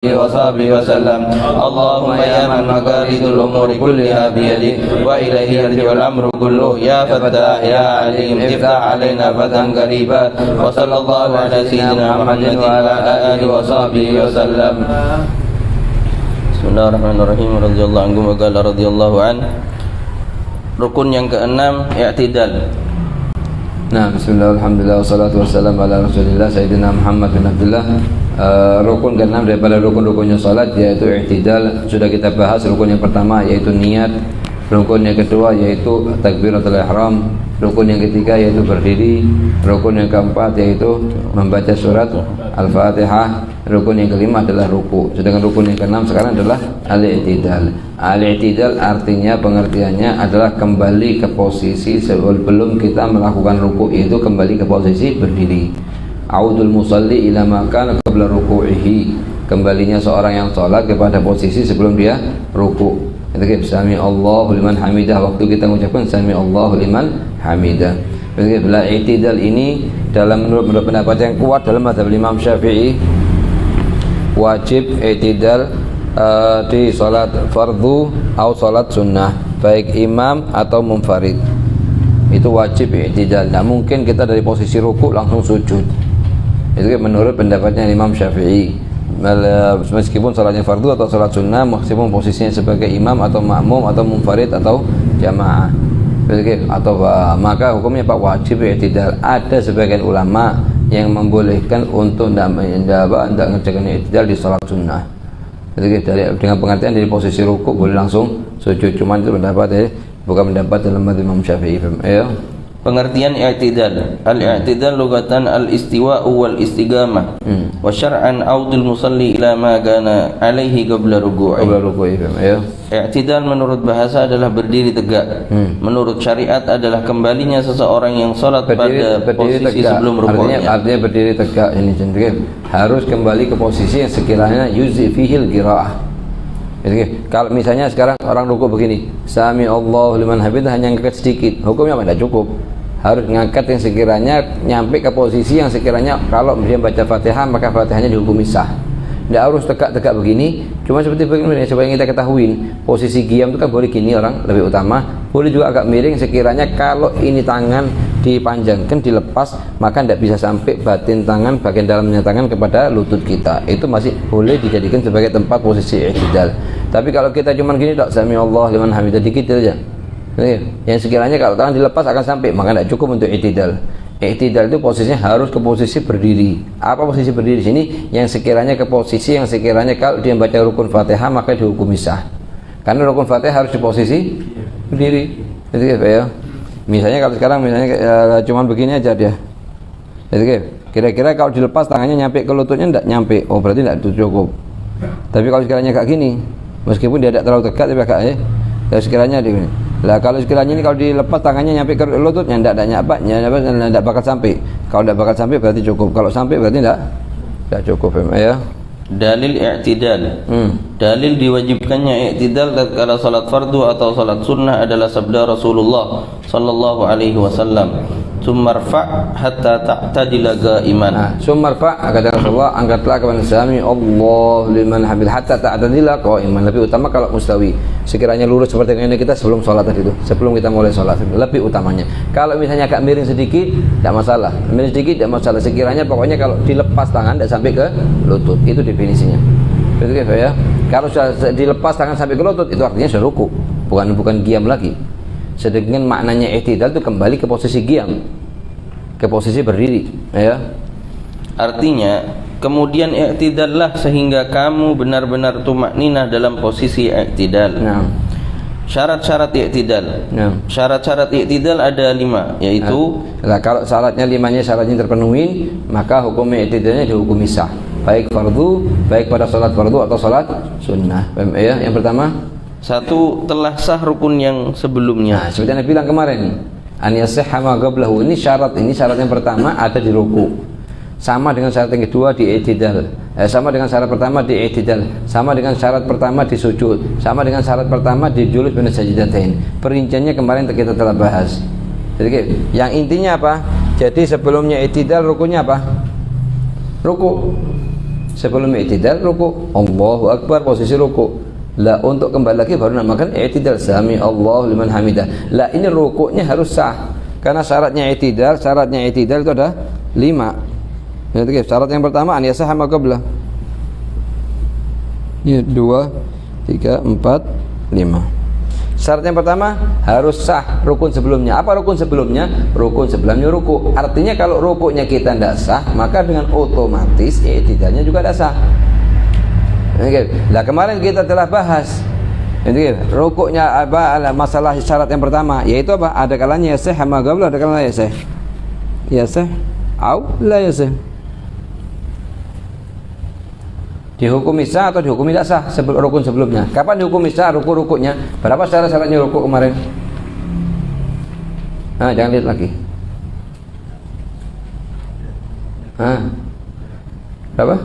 وصحبه وسلم اللهم يا من مقاليد الأمور كلها بيدك وإليه يرجع الأمر كله يا فتاح يا عليم افتح علينا فتحا قريبا وصلى الله على سيدنا محمد وعلى آله وصحبه وسلم. Bismillahirrahmanirrahim. Radhiyallahu anhu wa qala radhiyallahu an. Rukun yang keenam, i'tidal. Nah, bismillah, alhamdulillah, wassalatu wassalamu ala rasulillah Sayyidina Muhammad bin Abdullah. Rukun ke-6 daripada rukun-rukunnya salat yaitu i'tidal. Sudah kita bahas rukun yang pertama yaitu niat, rukun yang kedua yaitu takbiratul ihram, rukun yang ketiga yaitu berdiri, rukun yang keempat yaitu membaca surat Al-Fatihah, rukun yang kelima adalah ruku. Sedangkan rukun yang keenam sekarang adalah al-i'tidal. Al-i'tidal artinya pengertiannya adalah kembali ke posisi sebelum kita melakukan ruku, yaitu kembali ke posisi berdiri. Audul musalli ila makan qabla ruku'ihi, kembalinya seorang yang sholat kepada posisi sebelum dia ruku. Itu sami Allahu liman hamidah, waktu kita mengucapkan sami Allahu liman hamidah. Bila i'tidal ini dalam menurut pendapat yang kuat dalam mazhab Imam Syafi'i, wajib i'tidal di salat fardu atau salat sunnah, baik imam atau munfarid. Itu wajib i'tidal. Tidak mungkin kita dari posisi ruku langsung sujud. Itu menurut pendapatnya Imam Syafi'i. Meskipun salatnya fardu atau salat sunnah, meskipun posisinya sebagai imam atau makmum atau munfarid atau jamaah, atau maka hukumnya pak wajib i'tidal. Ada sebagian ulama yang membolehkan untuk tidak mengerjakan i'tidal di salat sunnah. Jadi dengan pengertian dari posisi ruku boleh langsung sujud. Cuman itu pendapat bukan pendapat dalam mazhab Imam Syafi'i. Ayo. Pengertian i'tidal. Al-i'tidal lugatan al-istiwa'u wal istiqamah. Wa syar'an audul musalli ila ma kana alaihi qabla ruku'i. I'tidal menurut bahasa adalah berdiri tegak. Menurut syariat adalah kembalinya seseorang yang salat pada posisi tegak, sebelum ruku'nya. Artinya berdiri tegak ini sendiri harus kembali ke posisi yang sekiranya yuzi fihil qiraah. Kalau misalnya sekarang orang ruku begini, sami Allahu liman hamidah, hanya ngangkat sedikit, hukumnya tidak cukup. Harus ngangkat yang sekiranya nyampe ke posisi yang sekiranya kalau dia baca Fatihah maka Fatihahnya dihukumi sah. Tidak harus tegak-tegak begini, cuma seperti begini supaya kita ketahui posisi qiyam itu kan boleh gini orang lebih utama, boleh juga agak miring sekiranya kalau ini tangan dipanjangkan dilepas maka tidak bisa sampai batin tangan bagian dalamnya tangan kepada lutut kita, itu masih boleh dijadikan sebagai tempat posisi i'tidal. Tapi kalau kita cuma gini tak sami Allah liman hamidah dikit aja, yang sekiranya kalau tangan dilepas akan sampai, maka tidak cukup untuk i'tidal. I'tidal itu posisinya harus ke posisi berdiri. Apa posisi berdiri di sini? Yang sekiranya ke posisi yang sekiranya kalau dia baca rukun Fatihah maka dihukumi sah. Karena rukun Fatihah harus di posisi berdiri. Itu ya. Misalnya kalau sekarang cuma begini aja dia. Itu kira-kira kalau dilepas tangannya nyampe ke lututnya enggak nyampe. Oh, berarti enggak cukup. Tapi kalau sekiranya kayak gini, meskipun dia tidak terlalu dekat tapi agak sekiranya di sini. Lah kalau sekiranya ini kalau dilepas tangannya nyampe ke lututnya enggak bakal sampai. Kalau enggak bakal sampai berarti cukup. Kalau sampai berarti enggak cukup ya. Dalil i'tidal. Dalil diwajibkannya i'tidal tatkala salat fardu atau salat sunnah adalah sabda Rasulullah sallallahu alaihi wasallam, "Tsummarfa hatta ta'tadila qa'iman." Tsummarfa kata Rasulullah, angkatlah kepada sami Allah liman hamid hatta ta'tadila qa'iman. Lebih utama kalau mustawi. Sekiranya lurus seperti ini kita sebelum sholat tadi itu, sebelum kita mulai sholat, lebih utamanya. Kalau misalnya agak miring sedikit, tidak masalah. Miring sedikit tidak masalah. Sekiranya pokoknya kalau dilepas tangan tidak sampai ke lutut, itu definisinya. Betul ya? Kalau sudah dilepas tangan sampai ke lutut, itu artinya sudah ruku, bukan qiyam lagi. Sedangkan maknanya i'tidal itu kembali ke posisi qiyam, ke posisi berdiri, ya. Artinya kemudian i'tidallah sehingga kamu benar-benar tumakninah dalam posisi i'tidal. Syarat-syarat i'tidal. Syarat-syarat i'tidal ada 5, yaitu kalau syaratnya 5-nya syaratnya terpenuhi, maka hukum i'tidalnya dihukumi sah. Baik fardu, baik pada salat fardu atau salat sunnah. Ya, yang pertama, 1, telah sah rukun yang sebelumnya. Seperti yang bilang kemarin, an yasihha ma qablahu. Ini syarat yang pertama ada di ruku. Sama dengan syarat yang kedua di i'tidal. Sama dengan syarat pertama di i'tidal. Sama dengan syarat pertama di sujud. Sama dengan syarat pertama di julus baina sajdatain. Perinciannya kemarin kita telah bahas. Jadi yang intinya apa? Jadi sebelumnya i'tidal rukunya apa? Ruku. Sebelum i'tidal ruku, Allahu Akbar posisi ruku. Lah untuk kembali lagi baru namakan i'tidal, sami Allahu liman hamidah. Lah ini rukuknya harus sah. Karena syaratnya i'tidal itu ada 5. Ya, syarat yang pertama an yasah ma qabla. Ini 2 3 4 5. Syarat yang pertama harus sah rukun sebelumnya. Apa rukun sebelumnya? Rukun sebelumnya ruku. Artinya kalau rukuknya kita tidak sah, maka dengan otomatis i'tidalnya juga tidak sah. Nah kemarin kita telah bahas rukuknya apa masalah syarat yang pertama, yaitu apa? Ada kalanya yasih ma qabla, ada kalanya yasih au la yasih. Dihukumi sah atau dihukumi tidak sah rukun sebelumnya. Kapan dihukumi sah rukuknya? Berapa syaratnya rukuk kemarin? Nah, jangan lihat lagi. Berapa?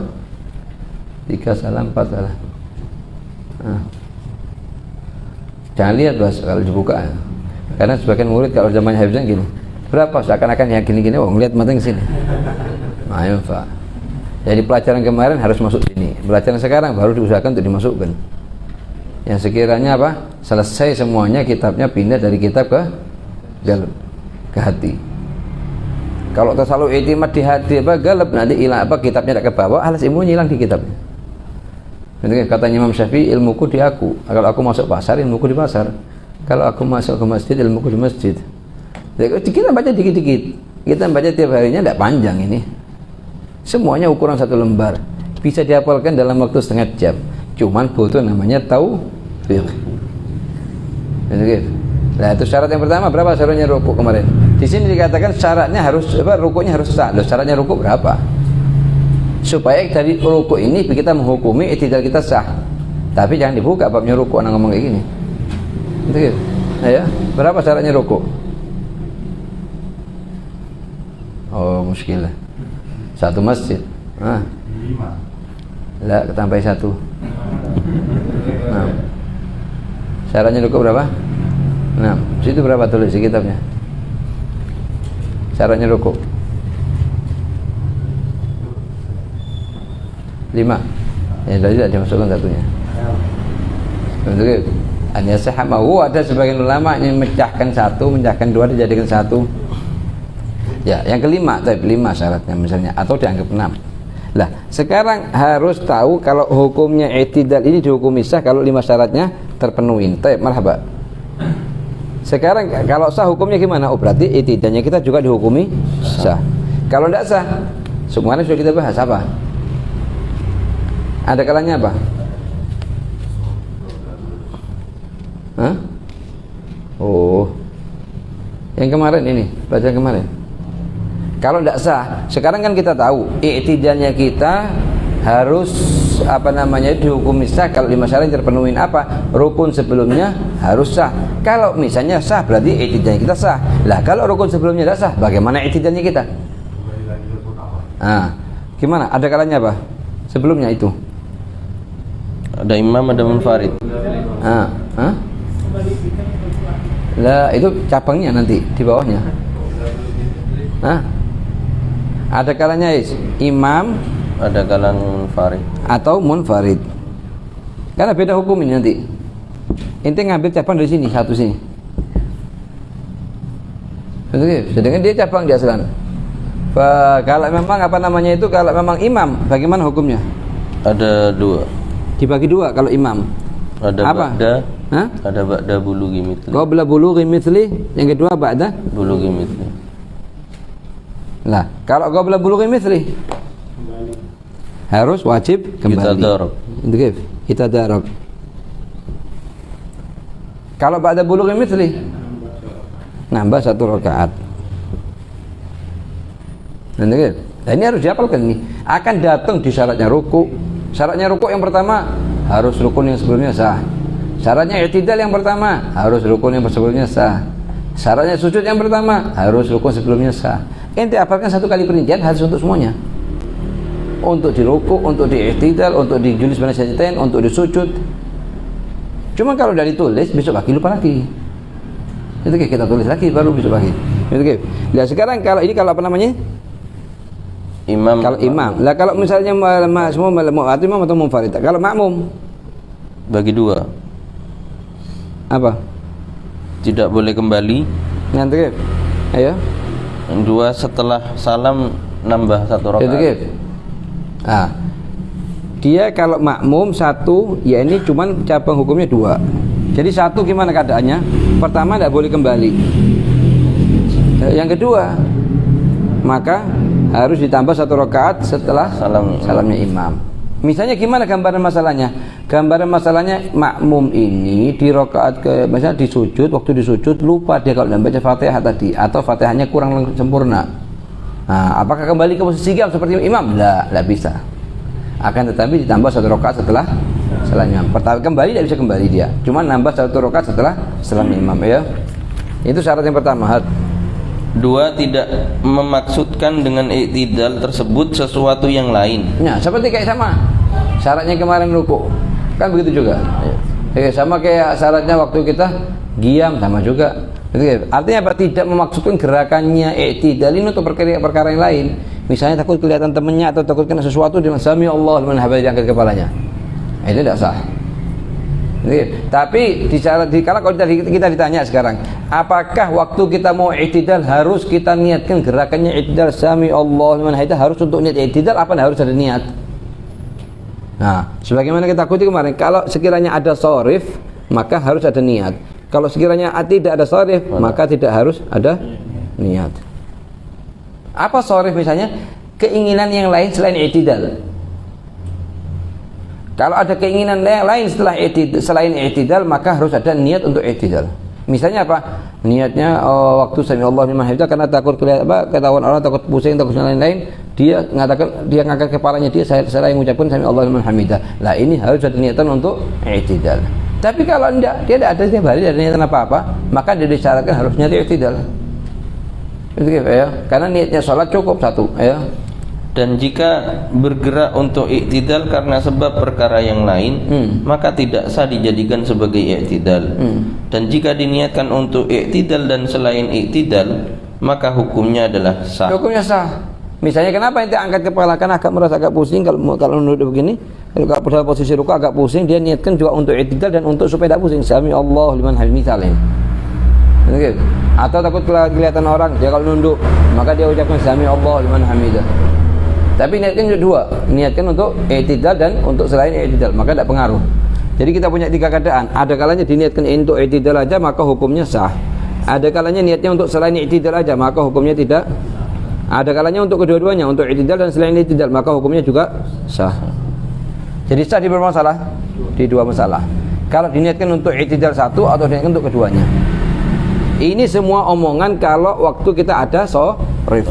3 salah, 4 salah. Jangan lihat Bos kalau dibuka. Karena sebagian murid kalau zamannya hafizan gini. Berapa? Seakan-akan yang gini-gini, ngelihat mata ke sini. Ayo, Pak. Jadi pelajaran kemarin harus masuk sini. Pelajaran sekarang baru diusahakan untuk dimasukkan. Yang sekiranya apa? Selesai semuanya kitabnya pindah dari kitab ke galab, ke hati. Kalau terlalu i'timad di hati galab nanti hilang kitabnya tidak ke bawah, alas ilmunya hilang di kitabnya. Katanya Imam Syafi'i, ilmuku di aku. Kalau aku masuk pasar, ilmuku di pasar. Kalau aku masuk ke masjid, ilmuku di masjid. Jadi kita baca dikit-dikit. Kita baca tiap harinya tidak panjang ini. Semuanya ukuran 1 lembar, bisa dihafalkan dalam waktu setengah jam. Cuman butuh namanya taufiq. Nah itu syarat yang pertama. Berapa syaratnya rukuk kemarin? Di sini dikatakan syaratnya harus rukuknya harus sah. Loh, syaratnya rukuk berapa? Supaya dari rukuk ini kita menghukumi i'tidal kita sah. Tapi jangan dibuka babnya rukuk, anak ngomong kayak gini. Nah, ya, berapa syaratnya rukuk? Oh, muskilah. 1 masjid. 5. Lah, tambah 1. Nah. Syaratnya rukuk berapa? 6. Situ berapa tulis di kitabnya? Syaratnya rukuk 5. Ya tidak dimasukkan satunya. Untuk hanya sahamahu, ada sebagian ulama yang memecahkan 1, memecahkan 2 dijadikan 1. Ya, yang kelima, 5 syaratnya misalnya, atau dianggap 6. Lah, sekarang harus tahu kalau hukumnya i'tidal ini dihukumi sah kalau 5 syaratnya terpenuhi. Marhaba. Sekarang kalau sah hukumnya gimana? Oh, berarti i'tidalnya kita juga dihukumi sah. Kalau tidak sah, semuanya sudah kita bahas apa? Ada kalanya apa? Oh. Yang kemarin ini, pelajaran kemarin. Kalau tidak sah, sekarang kan kita tahu i'tidalnya kita harus dihukumi sah kalau 5 syarat terpenuhi. Apa? Rukun sebelumnya harus sah. Kalau misalnya sah berarti i'tidalnya kita sah. Lah kalau rukun sebelumnya tidak sah, bagaimana i'tidalnya kita? Gimana? Ada kalanya apa? Sebelumnya itu ada imam, ada munfarid. Lah itu cabangnya nanti di bawahnya. Ada kalanya imam, ada kalanya munfarid atau munfarid. Karena beda hukum ini nanti. Inti ngambil cabang dari sini, satu sini. Sedangkan dia cabang di aslan. Kalau memang kalau memang imam, bagaimana hukumnya? Ada 2. Dibagi 2 kalau imam. Ada apa? Ada ba'da bulughi mithli. Qabla bulughi mithli, yang kedua ba'da bulughi mithli. Lah, kalau qabla bulughi mithli harus wajib kembali. Kita darab. Kalau ba'da bulughi mithli nambah 1 rakaat. Nah, ini harus dihafalkan nih. Akan datang di syaratnya rukuk. Syaratnya rukuk yang pertama harus rukun yang sebelumnya sah. Syaratnya i'tidal yang pertama harus rukun yang sebelumnya sah. Syaratnya sujud yang pertama harus rukun sebelumnya sah. Ente hafalkan 1 kali perincian harus untuk semuanya. Untuk di rukuk, untuk di i'tidal, untuk di julus baina sajdatain, untuk di sujud. Cuma kalau dari tulis besok pagi lupa lagi. Itu kita tulis lagi baru besok pagi. Itu. Nah, sekarang kalau ini kalau Imam. Kalau imam. Lah kalau misalnya semua imam atau munfarid. Kalau makmum bagi dua. Apa? Tidak boleh kembali. Nanti ayo. Dua setelah salam nambah 1 rakaat. Ah. Dia kalau makmum 1, ya ini cuman cabang hukumnya 2. Jadi 1 gimana keadaannya? Pertama tidak boleh kembali. Yang kedua, maka harus ditambah 1 rakaat setelah salamnya imam. Misalnya gimana gambaran masalahnya? Gambaran masalahnya makmum ini di rakaat misalnya di sujud, waktu di sujud lupa dia kalau membaca Fatihah tadi atau Fatihahnya kurang sempurna. Nah, apakah kembali ke posisi qiyam seperti imam? Tidak bisa. Akan tetapi ditambah 1 rakaat setelah salamnya imam. Pertama kembali tidak bisa kembali dia. Cuma nambah 1 rakaat setelah salamnya imam ya. Itu syarat yang pertama. 2, tidak memaksudkan dengan i'tidal tersebut sesuatu yang lain. Nah, seperti kayak sama syaratnya kemarin ruku. Kan begitu juga. Sama kayak syaratnya waktu kita qiyam sama juga. Artinya apa? Tidak memaksudkan gerakannya i'tidal ini untuk perkara yang lain. Misalnya takut kelihatan temannya atau takut kena sesuatu dengan sami Allah liman hamidah diangkat kepalanya. Itu tidak sah. Tapi kalau kita ditanya sekarang, apakah waktu kita mau i'tidal harus kita niatkan gerakannya i'tidal sami Allah liman hamidah harus untuk niat i'tidal apa harus ada niat? Nah, sebagaimana kita takuti kemarin, kalau sekiranya ada sharif maka harus ada niat. Kalau sekiranya tidak ada sharif maka tidak harus ada niat. Apa sharif misalnya? Keinginan yang lain selain i'tidal. Kalau ada keinginan yang lain selain i'tidal maka harus ada niat untuk i'tidal. Misalnya apa? Niatnya waktu sami Allah liman hamidah karena takut ketahuan orang, takut pusing, takut lain-lain, dia ngangkat kepalanya dia saya mengucapkan sami Allah liman hamidah. Lah ini harus ada niatan untuk i'tidal. Tapi kalau dia tidak ada setiap hari ada niatan apa-apa, maka dia disyaratkan harus niat i'tidal. Itu ya. Karena niatnya sholat cukup 1 ya. Dan jika bergerak untuk i'tidal karena sebab perkara yang lain, maka tidak sah dijadikan sebagai i'tidal. Dan jika diniatkan untuk i'tidal dan selain i'tidal, maka hukumnya adalah sah. Hukumnya sah. Misalnya kenapa ente angkat kepala kan agak merasa agak pusing kalau duduk begini, kalau dalam posisi ruku agak pusing, dia niatkan juga untuk i'tidal dan untuk supaya tidak pusing. Sami Allah liman hamidah misalnya. Atau takut kelihatan orang, dia kalau nunduk, maka dia ucapkan sami Allah liman hamidah. Tapi niatkan dua, niatkan untuk i'tidal dan untuk selain i'tidal, maka tidak pengaruh. Jadi kita punya 3 keadaan. Ada kalanya diniatkan untuk i'tidal aja maka hukumnya sah. Ada kalanya niatnya untuk selain i'tidal aja maka hukumnya tidak. Ada kalanya untuk kedua-duanya, untuk i'tidal dan selain i'tidal maka hukumnya juga sah. Jadi sah di berapa masalah? Di 2 masalah. Kalau diniatkan untuk i'tidal 1 atau diniatkan untuk keduanya. Ini semua omongan kalau waktu kita ada sharif.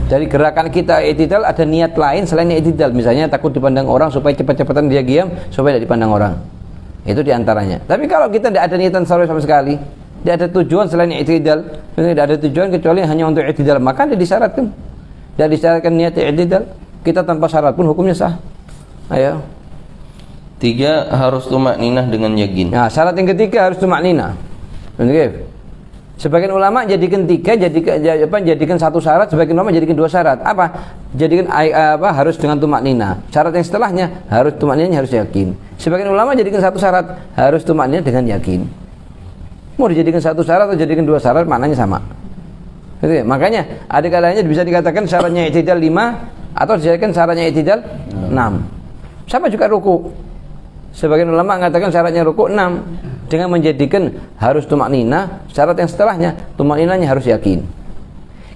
Dari gerakan kita i'tidal ada niat lain selain i'tidal. Misalnya takut dipandang orang supaya cepat-cepatan dia qiyam supaya tidak dipandang orang. Itu diantaranya. Tapi kalau kita tidak ada niatan sharif sama sekali, tidak ada tujuan selain i'tidal, tidak ada tujuan kecuali hanya untuk i'tidal, maka tidak disyaratkan. Tidak disyaratkan niat i'tidal. Kita tanpa syarat pun hukumnya sah. Ayo. 3, harus tumakninah dengan yakin. Nah, syarat yang ketiga harus tumakninah. Benar. Sebagian ulama jadikan 3, jadikan 1 syarat, sebagian ulama jadikan 2 syarat. Apa? Jadikan harus dengan tumakninah. Syarat yang setelahnya harus tumakninahnya harus yakin. Sebagian ulama jadikan 1 syarat, harus tumakninah dengan yakin. Mau dijadikan 1 syarat atau jadikan 2 syarat maknanya sama. Gitu ya? Makanya ada kalanya bisa dikatakan syaratnya i'tidal 5 atau dijadikan syaratnya i'tidal 6. Sama juga ruku. Sebagian ulama mengatakan syaratnya ruku 6 dengan menjadikan harus tumakninah, syarat yang setelahnya tumakninahnya harus yakin.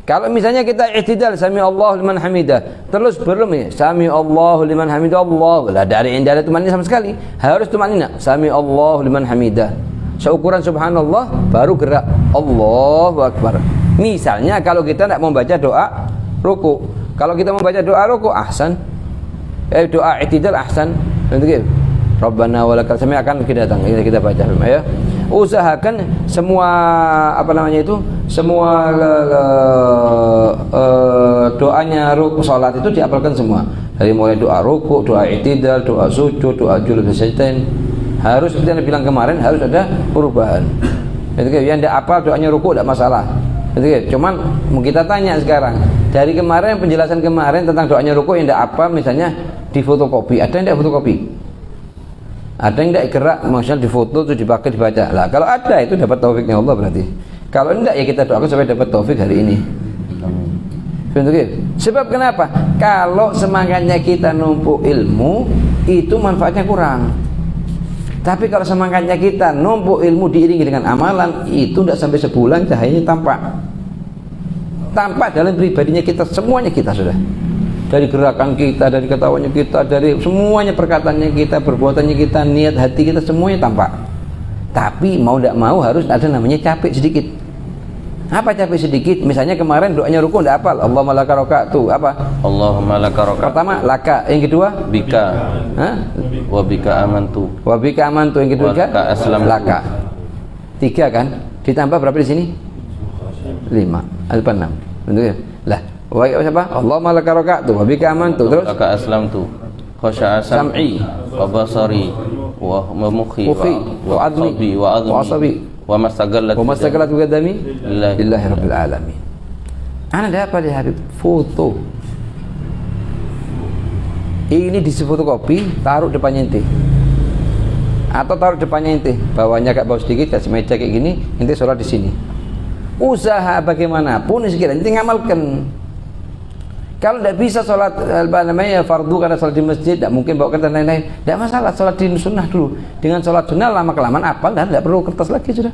Kalau misalnya kita i'tidal sami Allah liman hamidah, terus belum ya sami Allah liman hamidah Allah, lah dari yang ada tumakninah sama sekali, harus tumakninah sami Allah liman hamidah. Seukuran subhanallah baru gerak Allahu akbar. Misalnya kalau kita tidak membaca doa ruku, kalau kita membaca doa ruku ahsan, doa i'tidal ahsan, begitu. Rabbana walakal sami akan kita datang kita baca ya. Usahakan semua semua doanya ruku salat itu dihafalkan semua. Dari mulai doa ruku, doa i'tidal, doa sujud, doa julus sajdain. Harus seperti yang bilang kemarin harus ada perubahan. Itu yang tidak hafal doanya ruku tidak masalah. Cuman kita tanya sekarang, dari kemarin penjelasan kemarin tentang doanya ruku yang tidak apa, misalnya di fotokopi, ada yang tidak fotokopi? Ada yang tidak gerak, maksudnya difoto terus dipakai dibaca. Lah kalau ada itu dapat taufiknya Allah berarti. Kalau tidak ya kita doakan supaya dapat taufik hari ini. Sebab kenapa? Kalau semangatnya kita numpuk ilmu, itu manfaatnya kurang. Tapi kalau semangatnya kita numpuk ilmu diiringi dengan amalan, itu tidak sampai sebulan cahayanya tampak. Tampak dalam pribadinya kita, semuanya kita sudah. Dari gerakan kita, dari ketawanya kita, dari semuanya perkataannya kita, perbuatannya kita, niat hati kita, semuanya tampak. Tapi mau tidak mau harus ada namanya capek sedikit. Apa capek sedikit? Misalnya kemarin doanya ruku tidak hafal. Allahumma laka raka'tu. Apa? Allahumma laka raka'tu. Pertama laka, yang kedua bika. Hah? Wa bika amantu. Wa bika amantu, yang kedua laka aslamtu. Laka. 3 kan? Ditambah berapa di sini? 5. Apa 6? Bentuknya. Lah, wa siapa? Allahumma laka raka'tu wa bika amantu. Terus laka aslamtu. Khasha'a sam'i wa basari wa mukhi wa admi wa asabi wa mastaghallat biqadami lillahi rabbil alamin. Ana dapat ya Habib foto. Ini difotokopi, taruh depannya ente. Atau taruh depannya ente, bawahnya agak bawah sedikit, kasih meja kayak gini, ente sholat di sini. Usaha bagaimanapun sekiranya ente ngamalkan. Kalau tidak bisa sholat apa namanya fardu karena sholat di masjid, tidak mungkin bawakan dan lain-lain, tidak masalah, sholat di sunnah dulu. Dengan sholat sunnah lama kelamaan apal dan tidak perlu kertas lagi sudah.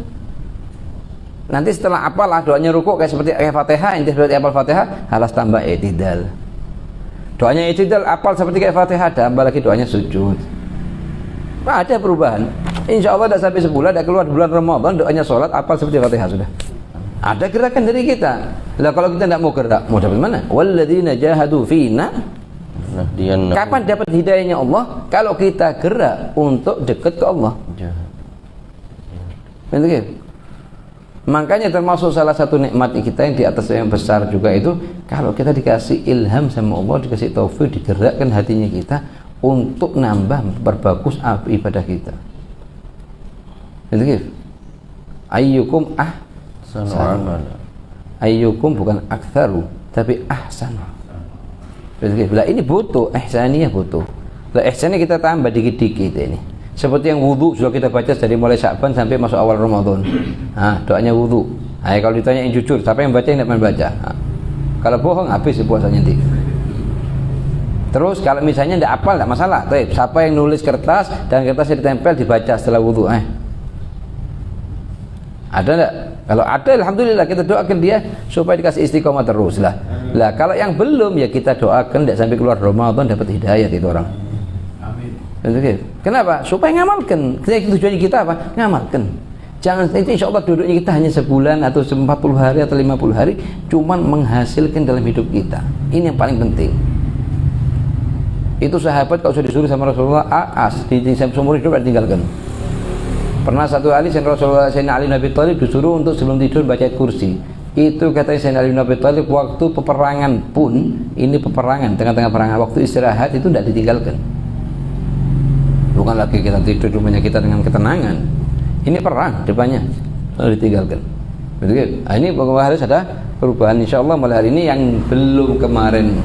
Nanti setelah apal lah doanya ruku kayak seperti Fatihah, inti seperti apal Fatihah, halas tambah i'tidal. Doanya i'tidal apal seperti kayak Fatihah, tambah lagi doanya sujud. Nah, ada perubahan. Insya Allah tidak sampai sebulan, tidak keluar bulan Ramadan doanya sholat apal seperti Fatihah sudah. Ada gerakan dari kita. Lah kalau kita tidak mau gerak, mau dapat mana? Walladzina jahadu fina. Kapan dapat hidayahnya Allah? Kalau kita gerak untuk dekat ke Allah. Betul. Makanya termasuk salah satu nikmat kita yang di atas yang besar juga itu, kalau kita dikasih ilham sama Allah, dikasih taufik, digerakkan hatinya kita untuk nambah berbagus ibadah kita. Betul. Ayyukum ayyukum bukan aktsaru tapi ahsan. Lah ini butuh ihsaniyah, butuh. Lah ihsannya kita tambah dikit-dikit ini. Seperti yang wudu sudah kita baca dari mulai Sya'ban sampai masuk awal Ramadan. Nah, doanya wudu. Nah, kalau ditanya yang jujur, siapa yang baca yang tidak membaca? Nah, kalau bohong habis puasanya nanti. Terus kalau misalnya tidak hafal tidak masalah. Siapa yang nulis kertas dan kertasnya ditempel dibaca setelah wudu? Ada enggak? Kalau ada alhamdulillah kita doakan dia supaya dikasih istiqomah terus lah. Lah kalau yang belum ya kita doakan tidak sampai keluar Ramadan dapat hidayah itu orang. Amin. Kenapa? Supaya ngamalkan. Tujuannya kita apa? Ngamalkan. Jangan itu insya Allah duduknya kita hanya sebulan atau 40 hari atau 50 hari cuman menghasilkan dalam hidup kita. Ini yang paling penting. Itu sahabat kalau sudah disuruh sama Rasulullah di seumur hidup tinggalkan. Pernah satu kali Rasulullah Sayyidina Ali bin Abi Thalib disuruh untuk sebelum tidur baca ayat kursi. Itu katanya Sayyidina Ali bin Abi Thalib waktu peperangan pun, ini peperangan, tengah-tengah peperangan, waktu istirahat itu tidak ditinggalkan. Bukan lagi kita tidur di rumahnya kita dengan ketenangan. Ini perang depannya, lalu ditinggalkan. Betul. Ini harus ada perubahan. Insya Allah mulai hari ini yang belum kemarin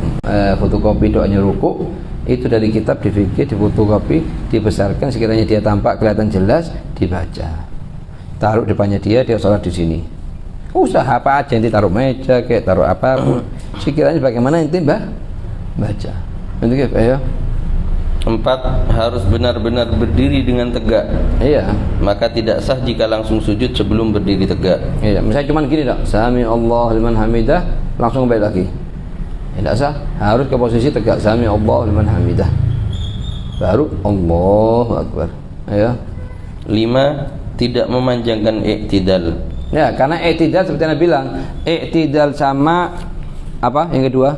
fotokopi doanya ruku, itu dari kitab di fikih, di fotokopi, dibesarkan sekiranya dia tampak kelihatan jelas, dibaca. Taruh depannya dia sholat di sini. Usaha apa aja nanti taruh meja, kayak taruh apapun. Sekiranya bagaimana nanti baca. Nanti ya. 4. Harus benar-benar berdiri dengan tegak. Iya. Maka tidak sah jika langsung sujud sebelum berdiri tegak. Iya. Misalnya cuma gini dok. Sami Allah liman hamidah, langsung balik lagi. Tidak sah, harus ke posisi tegak. Sami Allah liman hamidah, baru Allahu Akbar. Ya. 5. Tidak memanjangkan i'tidal. Ya, karena i'tidal seperti Anda bilang, i'tidal sama apa? Yang kedua?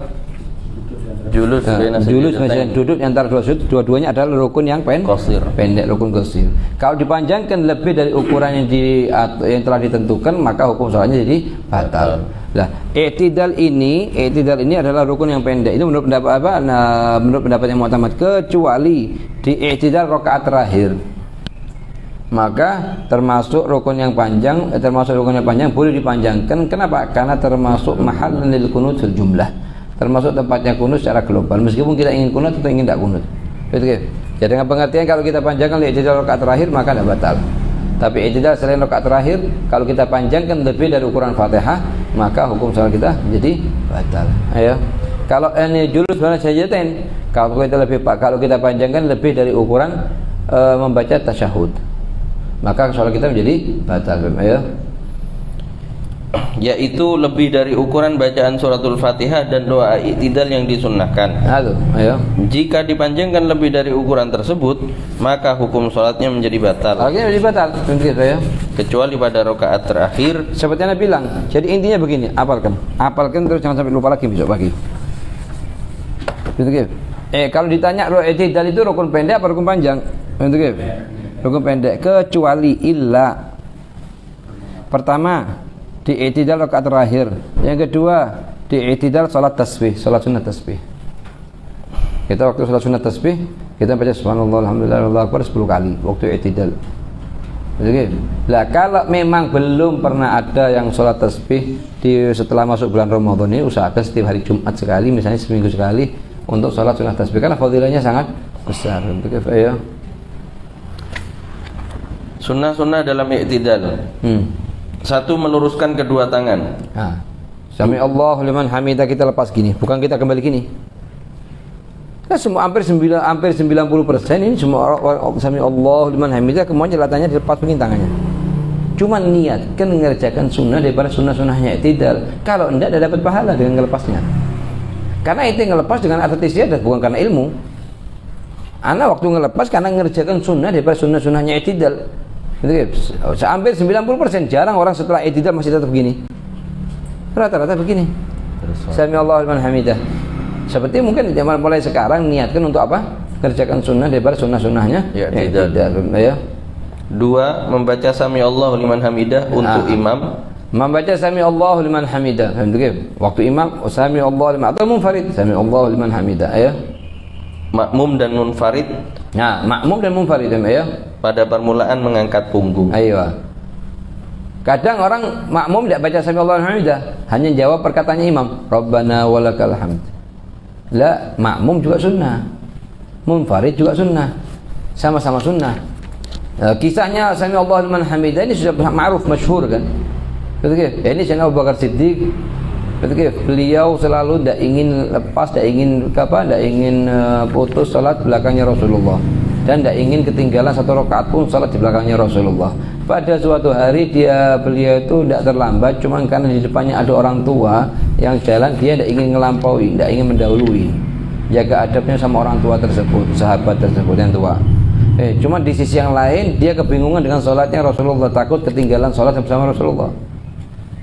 Julus. Julus maksudnya duduk antara dua sujud, dua-duanya adalah rukun yang pendek, rukun qasir. Kalau dipanjangkan lebih dari ukuran yang telah ditentukan, maka hukum sholatnya jadi batal. Nah, i'tidal ini adalah rukun yang pendek. Itu menurut pendapat apa? Nah, menurut pendapat yang mu'tamad, kecuali di i'tidal rakaat terakhir. maka termasuk rukun yang panjang boleh dipanjangkan. Kenapa? Karena termasuk mahal lil kunut fil jumlah, termasuk tempatnya kunut secara global, meskipun kita ingin kunut atau ingin tidak kunut. Betul. Jadi dengan pengertian kalau kita panjangkan i'tidal rakaat terakhir maka tidak batal. Tapi i'tidal selain rakaat terakhir kalau kita panjangkan lebih dari ukuran Fatihah maka hukum salat kita menjadi batal. Ayo. Kalau ini julus baina sajdatain, kalau kita panjangkan lebih dari ukuran membaca tasyahud, maka salat kita menjadi batal. Ayo. Yaitu lebih dari ukuran bacaan suratul Fatihah dan doa i'tidal yang disunnahkan. Ayo. Jika dipanjangkan lebih dari ukuran tersebut, maka hukum sholatnya menjadi batal. Menjadi batal. Ya. Kecuali pada rakaat terakhir. Seperti Anda bilang. Jadi intinya begini, apalkan terus jangan sampai lupa lagi besok pagi. Kalau ditanya i'tidal itu rukun pendek apa rukun panjang? Rukun pendek. Kecuali illa. Pertama, di i'tidal rakaat terakhir. Yang kedua, di i'tidal salat tasbih, salat sunat tasbih. Kita waktu salat sunat tasbih, kita baca subhanallah alhamdulillah wallahu akbar 10 kali waktu i'tidal. Lah kalau memang belum pernah ada yang salat tasbih setelah masuk bulan Ramadan ini, usahakan setiap hari Jumat sekali, misalnya seminggu sekali untuk salat sunat tasbih karena fadilahnya sangat besar. Ya. Sunnah-sunnah dalam i'tidal. Satu, meluruskan kedua tangan. Sami Allahu liman hamidah kita lepas gini, bukan kita kembali gini. Nah, semua hampir 90% ini semua orang sami Allahu liman hamidah semuanya latanya dilepas begini tangannya. Cuma niatkan mengerjakan sunnah daripada sunnah-sunnahnya i'tidal. Kalau enggak ada dapat pahala dengan melepasnya. Karena itu ngelepas dengan atas istiadat, bukan karena ilmu. Ana waktu ngelepas karena mengerjakan sunnah daripada sunnah-sunnahnya i'tidal. Hampir 90%, jarang orang setelah i'tidal masih tetap begini. Rata-rata begini. Sami Allahu liman hamidah. Seperti mungkin mulai sekarang niatkan untuk apa? Kerjakan sunnah daripada sunnah-sunnahnya i'tidal. Ya. Dua, membaca sami Allahu liman hamidah untuk imam. Membaca sami Allahu liman hamidah. Waktu imam sami Allahu liman atau munfarid sami Allahu liman hamidah. Ya. Makmum dan munfarid. Nah, makmum dan munfarid ya. Pada permulaan mengangkat punggung. Ayo. Kadang orang makmum tidak baca sami Allahu liman hamidah, hanya jawab perkataannya imam, Rabbana walakal hamd. La, makmum juga sunnah, munfarid juga sunnah, sama-sama sunnah. Kisahnya sami Allahu liman hamidah ini sudah ma'ruf, masyhur kan. Betul. Ini Sayyidina Abu Bakar Siddiq. Betul. Beliau selalu tidak ingin lepas, tidak ingin putus salat belakangnya Rasulullah. Dan tidak ingin ketinggalan satu rakaat pun salat di belakangnya Rasulullah. Pada suatu hari beliau itu tidak terlambat, cuma karena di depannya ada orang tua yang jalan, dia tidak ingin ngelampaui, tidak ingin mendahului. Jaga adabnya sama orang tua tersebut, sahabat tersebut yang tua. Cuma di sisi yang lain dia kebingungan dengan salatnya Rasulullah, takut ketinggalan salat bersama Rasulullah.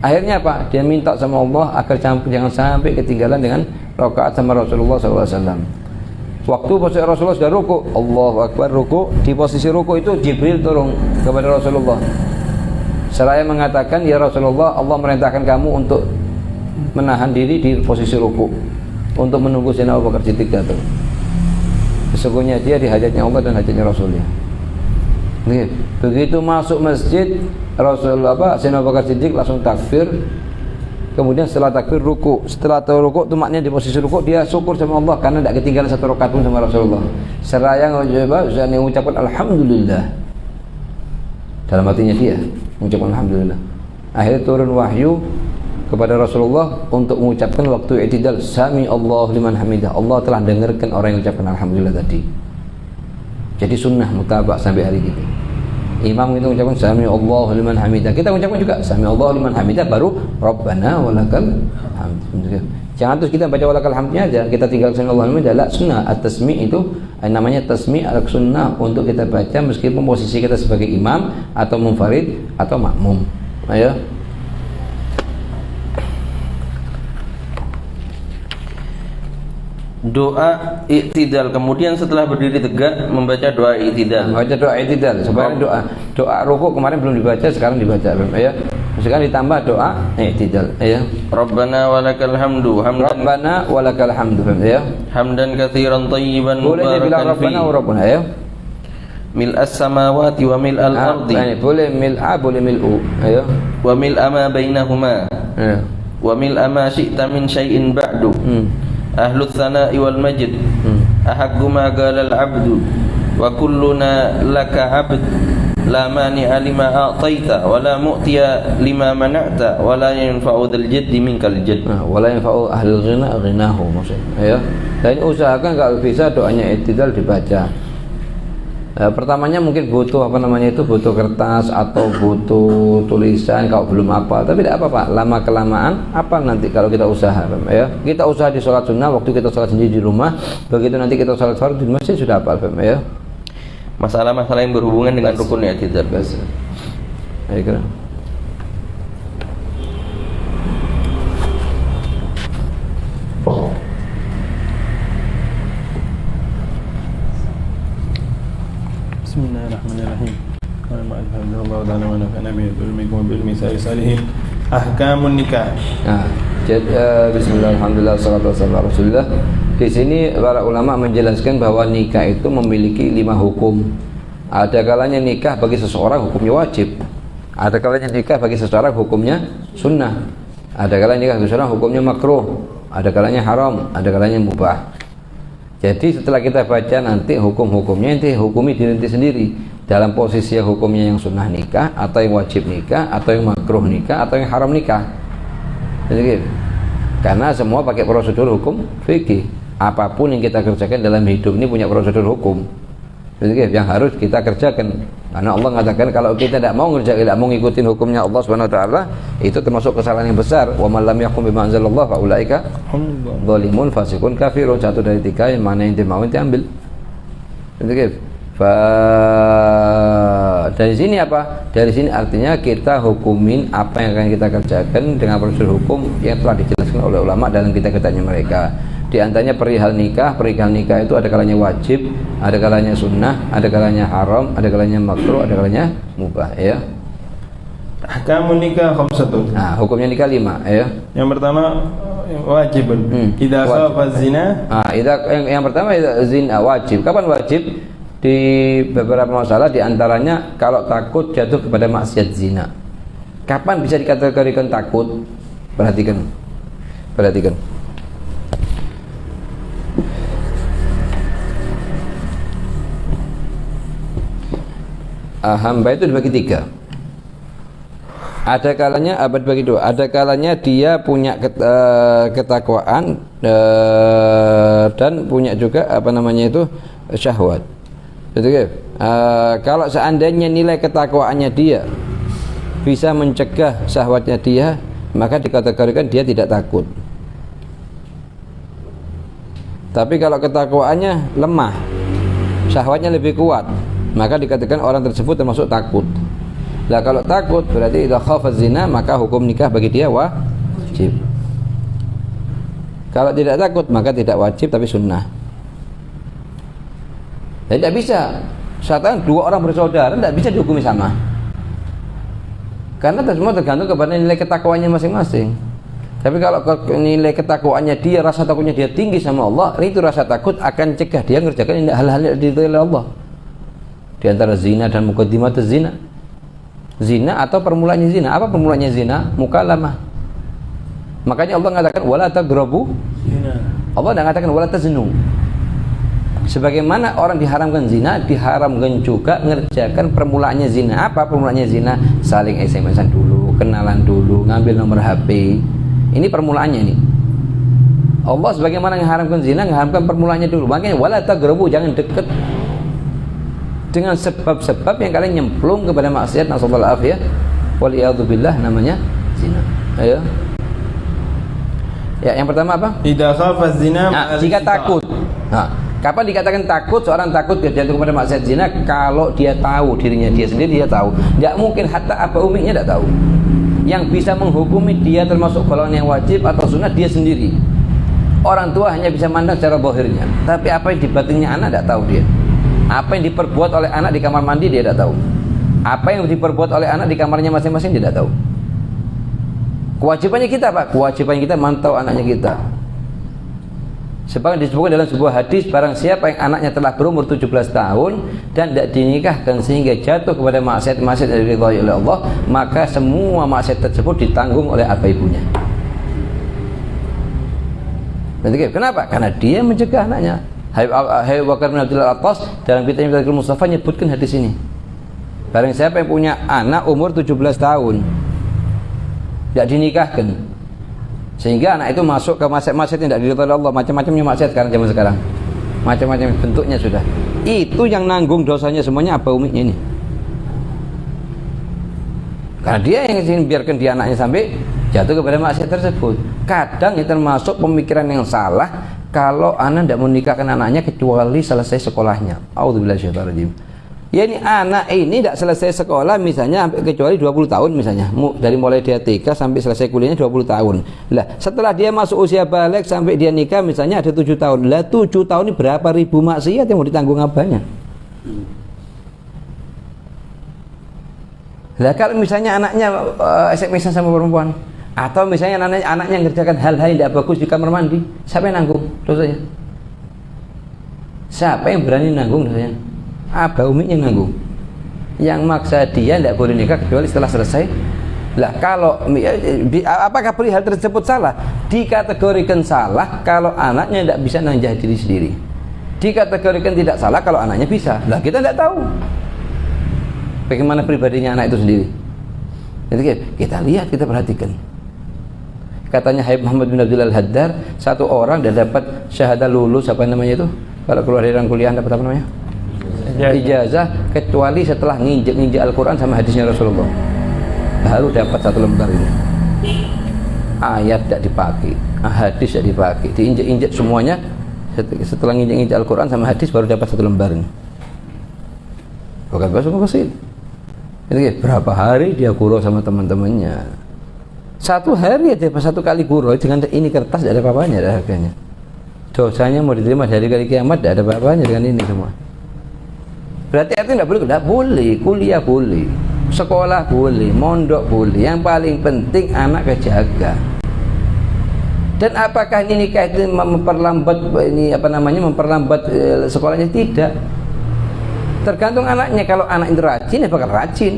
Akhirnya apa? Dia minta sama Allah agar jangan sampai ketinggalan dengan rakaat sama Rasulullah SAW. Waktu posisi Rasulullah sudah ruku, Allahu Akbar ruku, di posisi ruku itu Jibril turun kepada Rasulullah. Seraya mengatakan, ya Rasulullah, Allah merintahkan kamu untuk menahan diri di posisi ruku, untuk menunggu Sayyidina Abu Bakar Siddiq datang. Sesungguhnya dia di hajatnya Allah dan hajatnya Rasulnya. Begitu masuk masjid, Sayyidina Abu Bakar Siddiq langsung takbir. Kemudian setelah takbir ruku, setelah ruku itu maknanya di posisi ruku dia syukur sama Allah karena tidak ketinggalan satu rakaat pun sama Rasulullah. Seraya mengucapkan alhamdulillah dalam hatinya dia mengucapkan alhamdulillah. Akhirnya turun wahyu kepada Rasulullah untuk mengucapkan waktu i'tidal sami Allahu liman hamidah. Allah telah dengarkan orang yang mengucapkan alhamdulillah tadi. Jadi sunnah mutabak sampai hari ini. Imam itu mengucapkan sami Allahu liman hamidah, kita mengucapkan juga sami Allahu liman hamidah, baru Rabbana walakal hamd. Jangan terus kita baca walakal hamdnya aja, kita tinggal sami Allahu liman hamidah. Sunnah at-tasmi' itu namanya tasmi' al-sunnah untuk kita baca meskipun posisi kita sebagai imam atau munfarid atau makmum. Ayo. Doa i'tidal, kemudian setelah berdiri tegak membaca doa i'tidal. Membaca doa i'tidal, sebenarnya doa rukuk kemarin belum dibaca, sekarang dibaca ya. Sekarang ditambah doa i'tidal ya. Rabbana walakal hamdu hamdan. Rabbana walakal hamdu ya. Hamdan katsiran thayyiban boleh dibilang mubarakan fi. Rabbana wa Rabbuna ya. mil'as samawati wa mil'al ardi. Boleh mil'a, boleh mil'u. Ayo. Wa mil'a ma bainahuma. Ya. Wa mil'a ma syi'ta min syai'in ba'du. Ahlu tsana'i wal majd. Ahaqu ma qala al-'abdu wa kulluna laka 'abd. La mani'a lima a'taita wa la mu'tiya lima mana'ta wa la yanfa'u dzal jaddi minkal jadd. Wa la yanfa'u ahlul ghina ghinahu maksudnya. Ya. Dan usahakan kalau bisa doanya i'tidal dibaca. Pertamanya mungkin butuh butuh kertas atau butuh tulisan kalau belum apa, tapi tidak apa-apa, lama kelamaan apa nanti kalau kita usaha, ya kita usaha di sholat sunnah waktu kita sholat sendiri di rumah, begitu nanti kita sholat fardu di masjid sudah apa, ya masalah-masalah yang berhubungan dengan rukun i'tidal. Ayo kira. Bismillahirrahmanirrahim. Alhamdulillah ta'ala wa nafa'ana bi ilmikum wa bil misal salihin. Ahkamun nikah. Nah, bismillah, alhamdulillah, salatu wassalamu ala Rasulillah. Di sini para ulama menjelaskan bahwa nikah itu memiliki 5 hukum. Ada kalanya nikah bagi seseorang hukumnya wajib. Ada kalanya nikah bagi seseorang hukumnya sunnah. Ada kalanya nikah bagi seseorang hukumnya makruh. Ada kalanya haram, ada kalanya mubah. Jadi setelah kita baca nanti hukum-hukumnya, nanti hukumi diri sendiri dalam posisi yang hukumnya yang sunnah nikah, atau yang wajib nikah, atau yang makruh nikah, atau yang haram nikah. Jadi, karena semua pakai prosedur hukum fikih. Apapun yang kita kerjakan dalam hidup ini punya prosedur hukum. Jadi, yang harus kita kerjakan. Karena Allah mengatakan kalau kita tidak mau ngerjakan, tidak mau ngikutin hukumnya Allah Subhanahu wa taala, itu termasuk kesalahan yang besar. Wa man lam yahkum bima anzalallah fa ulaika zalimun fasiqun kafirun. Satu dari 3 yang mana yang dimau diambil. Jadi, dari sini apa? Dari sini artinya kita hukumin apa yang akan kita kerjakan dengan prosedur hukum yang telah dijelaskan oleh ulama dalam kitab-kitabnya mereka. Di antaranya perihal nikah itu ada kalanya wajib, ada kalanya sunnah, ada kalanya haram, ada kalanya makruh, ada kalanya mubah, ya. Ahkamun nikah khamsatun. Nah, hukumnya nikah 5, ya. Yang pertama wajibun. Idza khafa zina. Yang pertama zina wajib. Kapan wajib? Di beberapa masalah, di antaranya kalau takut jatuh kepada maksiat zina. Kapan bisa dikategorikan takut? Perhatikan. Hamba itu dibagi 3. Ada kalanya bagi 2. Ada kalanya dia punya ketakwaan dan punya juga syahwat. Jadi kalau seandainya nilai ketakwaannya dia bisa mencegah syahwatnya dia, maka dikategorikan dia tidak takut. Tapi kalau ketakwaannya lemah, syahwatnya lebih kuat, maka dikatakan orang tersebut termasuk takut. Lah kalau takut berarti idza khafa zina, maka hukum nikah bagi dia wajib. Kalau tidak takut maka tidak wajib tapi sunnah. Dan tidak bisa. Misalkan 2 orang bersaudara tidak bisa dihukumi sama. Karena semua tergantung kepada nilai ketakwaannya masing-masing. Tapi kalau nilai ketakwaannya dia, rasa takutnya dia tinggi sama Allah, itu rasa takut akan cegah dia mengerjakan hal-hal yang diridhoi oleh Allah. Di antara zina dan muqaddimat zina. Zina atau permulaannya zina. Apa permulaannya zina? Mukalamah. Makanya Allah mengatakan wala taqrabu zina. Allah tidak mengatakan wala taznu. Sebagaimana orang diharamkan zina, diharamkan juga mengerjakan permulaannya zina. Apa permulaannya zina? Saling SMS-an dulu, kenalan dulu, ngambil nomor HP. Ini permulaannya ini. Allah sebagaimana mengharamkan zina, mengharamkan permulaannya dulu. Makanya wala taqrabu, jangan dekat dengan sebab-sebab yang kalian nyemplung kepada maksiat, nasallallahu afiyah waliyadzubillah, namanya zina. Ayo. Ya, yang pertama apa? Idza khafa zina, jika takut. Kapan dikatakan takut? Seorang takut jatuh kepada maksiat zina kalau dia tahu, dirinya dia sendiri dia tahu. Tidak mungkin hatta apa umiknya tidak tahu. Yang bisa menghukumi dia termasuk golongan yang wajib atau sunnah dia sendiri. Orang tua hanya bisa mandang secara zahirnya, tapi apa yang di batinnya anak tidak tahu dia. Apa yang diperbuat oleh anak di kamar mandi dia tidak tahu. Apa yang diperbuat oleh anak di kamarnya masing-masing dia tidak tahu. Kewajibannya kita apa? Kewajibannya kita mantau anaknya kita. Sebab disebutkan dalam sebuah hadis, barang siapa yang anaknya telah berumur 17 tahun dan tidak dinikahkan sehingga jatuh kepada maksiat-maksiat yang diridhai oleh Allah, maka semua maksiat tersebut ditanggung oleh abah ibunya. Nanti kenapa? Karena dia mencegah anaknya. Abu Bakar bin Abdullah Al-Attas dalam kitabnya Tadhkirul Mustafa menyebutkan hadis ini. Barang siapa yang punya anak umur 17 tahun tidak dinikahkan sehingga anak itu masuk ke maksiat-maksiat yang tidak diridhai oleh Allah, macam-macamnya maksiat zaman sekarang, macam-macam bentuknya sudah, itu yang nanggung dosanya semuanya abah uminya ini, karena dia yang ingin biarkan dia anaknya sampai jatuh kepada maksiat tersebut. Kadang itu termasuk pemikiran yang salah kalau anak tidak menikahkan anaknya kecuali selesai sekolahnya. A'udzubillahi minasyaitonir rajim. Ya, ini anak ini tidak selesai sekolah misalnya kecuali 20 tahun misalnya, dari mulai dia TK sampai selesai kuliahnya 20 tahun. Lah setelah dia masuk usia balik sampai dia nikah misalnya ada 7 tahun. Lah 7 tahun ini berapa ribu maksiat yang mau ditanggung abahnya? Lah kalau misalnya anaknya SMS-an sama perempuan, atau misalnya anaknya mengerjakan hal-hal yang tidak bagus di kamar mandi, siapa yang nanggung dosanya? Siapa yang berani nanggung dosanya? Abah uminya nanggung. Yang maksa dia tidak boleh nikah kecuali setelah selesai. Lah kalau apakah perihal tersebut salah? Dikategorikan salah kalau anaknya tidak bisa nanjah diri sendiri. Dikategorikan tidak salah kalau anaknya bisa. Lah kita tidak tahu bagaimana pribadinya anak itu sendiri. Jadi kita lihat, kita perhatikan. Katanya Habib Muhammad bin Abdullah Al-Haddar, satu orang dia dapat syahadah lulus, apa namanya itu? Kalau keluar dari kuliah dapat apa namanya? Ijazah, kecuali setelah nginjek Al-Quran sama hadisnya Rasulullah, baru dapat satu lembar ini. Ayat tidak dipakai, hadis tidak dipakai, diinjek-injek semuanya. Setelah nginjek Al-Quran sama hadis baru dapat satu lembar ini. Bukan bahasa. Jadi berapa hari dia gurau sama teman-temannya? Satu hari aja, satu kali gurau dengan ini kertas tidak ada apa-apanya, ada harganya. Dosanya mau diterima dari kali kiamat tidak ada apa-apanya dengan ini semua. Berarti artinya tidak boleh, kuliah boleh, sekolah boleh, mondok boleh. Yang paling penting anak kejaga. Dan apakah ini nikah itu memperlambat memperlambat sekolahnya? Tidak. Tergantung anaknya. Kalau anak itu rajin ya bakal rajin.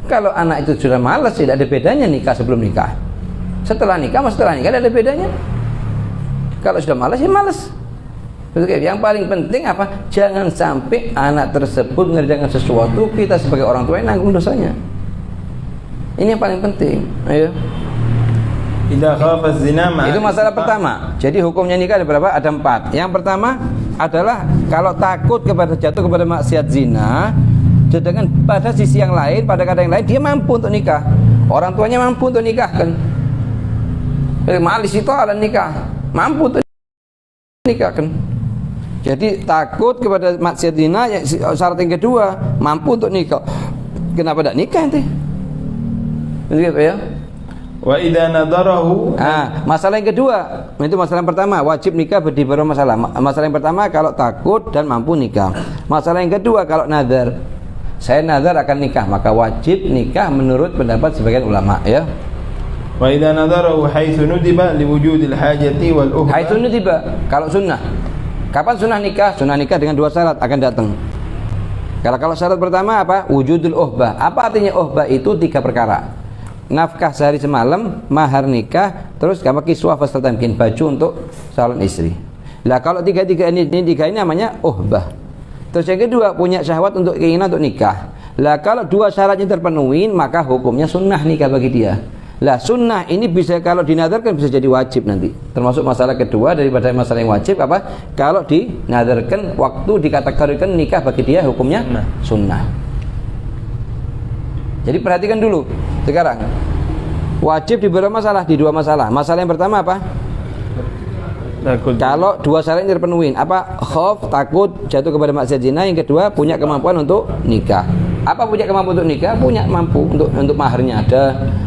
Kalau anak itu sudah malas, tidak ada bedanya nikah sebelum nikah. Setelah nikah tidak ada bedanya. Kalau sudah malas ya malas. Yang paling penting apa? Jangan sampai anak tersebut mengerjakan sesuatu kita sebagai orang tua yang nanggung dosanya. Ini yang paling penting. Ayo. Itu masalah pertama. Jadi hukumnya nikah ada berapa? Ada 4. Yang pertama adalah kalau takut jatuh kepada maksiat zina, sedangkan pada sisi yang lain, pada keadaan yang lain dia mampu untuk nikah. Orang tuanya mampu untuk nikahkan. Malis itu ala nikah, mampu untuk nikahkan. Jadi takut kepada maksiat zina, syarat yang kedua mampu untuk nikah. Kenapa tidak nikah nanti? Begitu ya. Wa idza nadarahu. Masalah yang kedua, itu masalah yang pertama, wajib nikah di beberapa masalah. Masalah yang pertama kalau takut dan mampu nikah. Masalah yang kedua kalau nazar, saya nazar akan nikah, maka wajib nikah menurut pendapat sebagian ulama ya. Wa idza nadarahu haitsu nudiba liwujudil hajati wal uhbah. Haitsu nudiba, kalau sunnah. Kapan sunnah nikah? Sunnah nikah dengan 2 syarat akan datang. Kalau syarat pertama apa? Wujudul uhbah. Apa artinya uhbah? Itu 3 perkara. Nafkah sehari semalam, mahar nikah, terus kiswah fasal tamkin, baju untuk calon istri. Lah kalau 3 ini namanya uhbah. Terus yang kedua punya syahwat untuk keinginan untuk nikah. Lah kalau 2 syaratnya terpenuhi, maka hukumnya sunnah nikah bagi dia. Lah sunnah ini bisa kalau dinadarkan bisa jadi wajib nanti. Termasuk masalah kedua daripada masalah yang wajib apa? Kalau dinadarkan waktu dikategorikan nikah bagi dia hukumnya sunnah. Jadi perhatikan dulu sekarang. Wajib di berapa masalah? Di 2 masalah. Masalah yang pertama apa? Takut. Kalau 2 syarat yang terpenuhi, apa? Khauf, takut jatuh kepada maksiat zina. Yang kedua punya kemampuan untuk nikah. Apa punya kemampuan untuk nikah? Punya mampu untuk maharnya ada,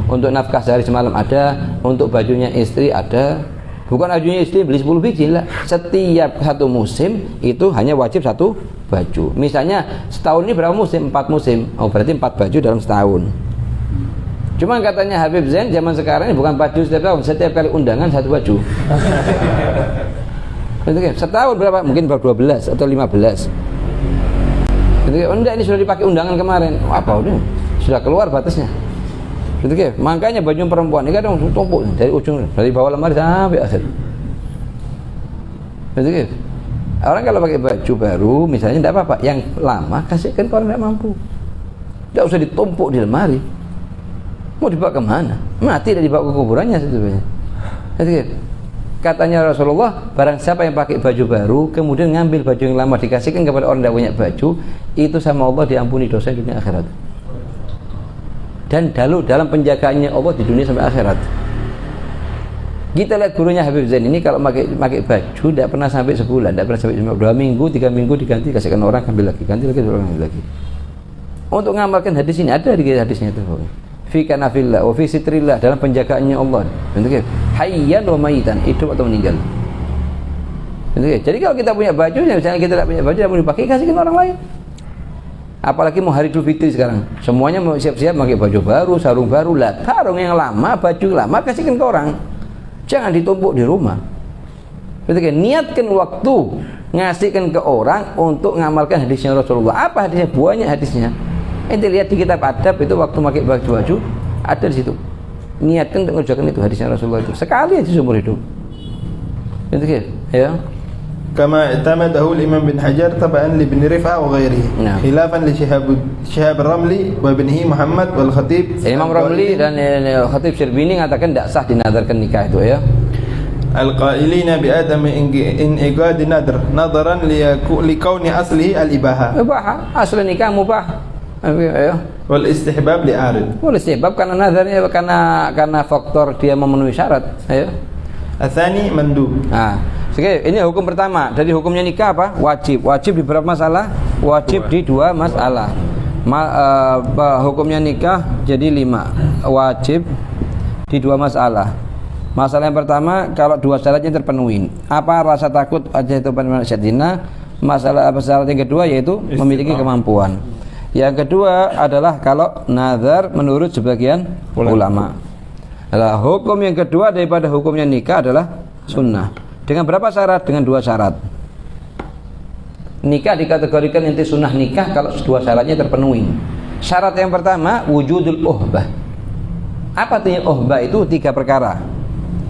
untuk nafkah sehari semalam ada, untuk bajunya istri ada. Bukan bajunya istri beli 10 biji lah. Setiap satu musim itu hanya wajib 1 baju. Misalnya setahun ini berapa musim? 4 musim. Oh berarti 4 baju dalam setahun. Cuma katanya Habib Zain zaman sekarang ini bukan baju setiap tahun, setiap kali undangan 1 baju. Setahun berapa? Mungkin baru 12 atau 15. Enggak, ini sudah dipakai undangan kemarin. Apa udah? Sudah keluar batasnya. Makanya baju perempuan ini kadang tumpuk dari ujung, dari bawah lemari sampai akhir. Orang kalau pakai baju baru misalnya tidak apa-apa, yang lama kasihkan ke orang tidak mampu. Tidak usah ditumpuk di lemari. Mau dibawa kemana? Mati dan dibawa ke kuburannya sebetulnya. Katanya Rasulullah, barang siapa yang pakai baju baru kemudian ngambil baju yang lama dikasihkan kepada orang yang tidak punya baju, itu sama Allah diampuni dosa di dunia akhirat. Dan dalam penjagaannya Allah di dunia sampai akhirat. Kita lihat gurunya Habib Zain ini kalau pakai baju tidak pernah sampai sebulan, tidak pernah sampai 2 minggu, 3 minggu diganti, kasihkan orang, ambil lagi, ganti lagi, orang ambil lagi. Untuk mengamalkan hadis ini ada di hadisnya itu. Fi kanafillah wa fi sitrillah, dalam penjagaannya Allah. Hayyan wa mayitan, hidup atau meninggal. Jadi kalau kita punya baju, misalnya kita tidak punya baju yang mau dipakai, kasihkan orang lain. Apalagi mau hari Idul Fitri sekarang, semuanya mau siap-siap pakai baju baru, sarung baru lah. Sarung yang lama, baju lama kasihkan ke orang. Jangan ditumpuk di rumah. Niatkan waktu ngasihkan ke orang untuk mengamalkan hadisnya Rasulullah. Apa hadisnya? Banyak hadisnya. Ente lihat di kitab adab itu waktu pakai baju ada di situ. Niatkan untuk mengerjakan itu hadisnya Rasulullah itu sekali aja seumur hidup. Ya. كما اعتمده الإمام بن حجر تبعا لابن رفعة وغيره خلافا لشهاب الرملي وابنه محمد والخطيب. Imam Ramli dan Khatib Syirbini mengatakan tidak sah dinadarkan nikah itu ya. القائلين بعدم انعقاد النذر نظرا لكون أصله الإباحة. Mubah, asal nikah mubah. Ya. والاستحباب لعارض. Istihbab karena nazarnya karena faktor dia memenuhi syarat. Ya. الثاني مندوب. Oke, ini hukum pertama. Dari hukumnya nikah apa? Wajib. Wajib di berapa masalah? Wajib di 2 masalah. Hukumnya nikah jadi 5. Wajib di 2 masalah. Masalah yang pertama, kalau 2 syaratnya terpenuhi. Apa? Rasa takut aja itu zina. Masalah syarat yang kedua yaitu memiliki kemampuan. Yang kedua adalah kalau nazar menurut sebagian ulama. Nah, hukum yang kedua daripada hukumnya nikah adalah sunnah. Dengan berapa syarat? Dengan 2 syarat. Nikah dikategorikan inti sunnah nikah kalau 2 syaratnya terpenuhi. Syarat yang pertama, wujudul uhbah. Apa artinya uhbah itu? 3 perkara.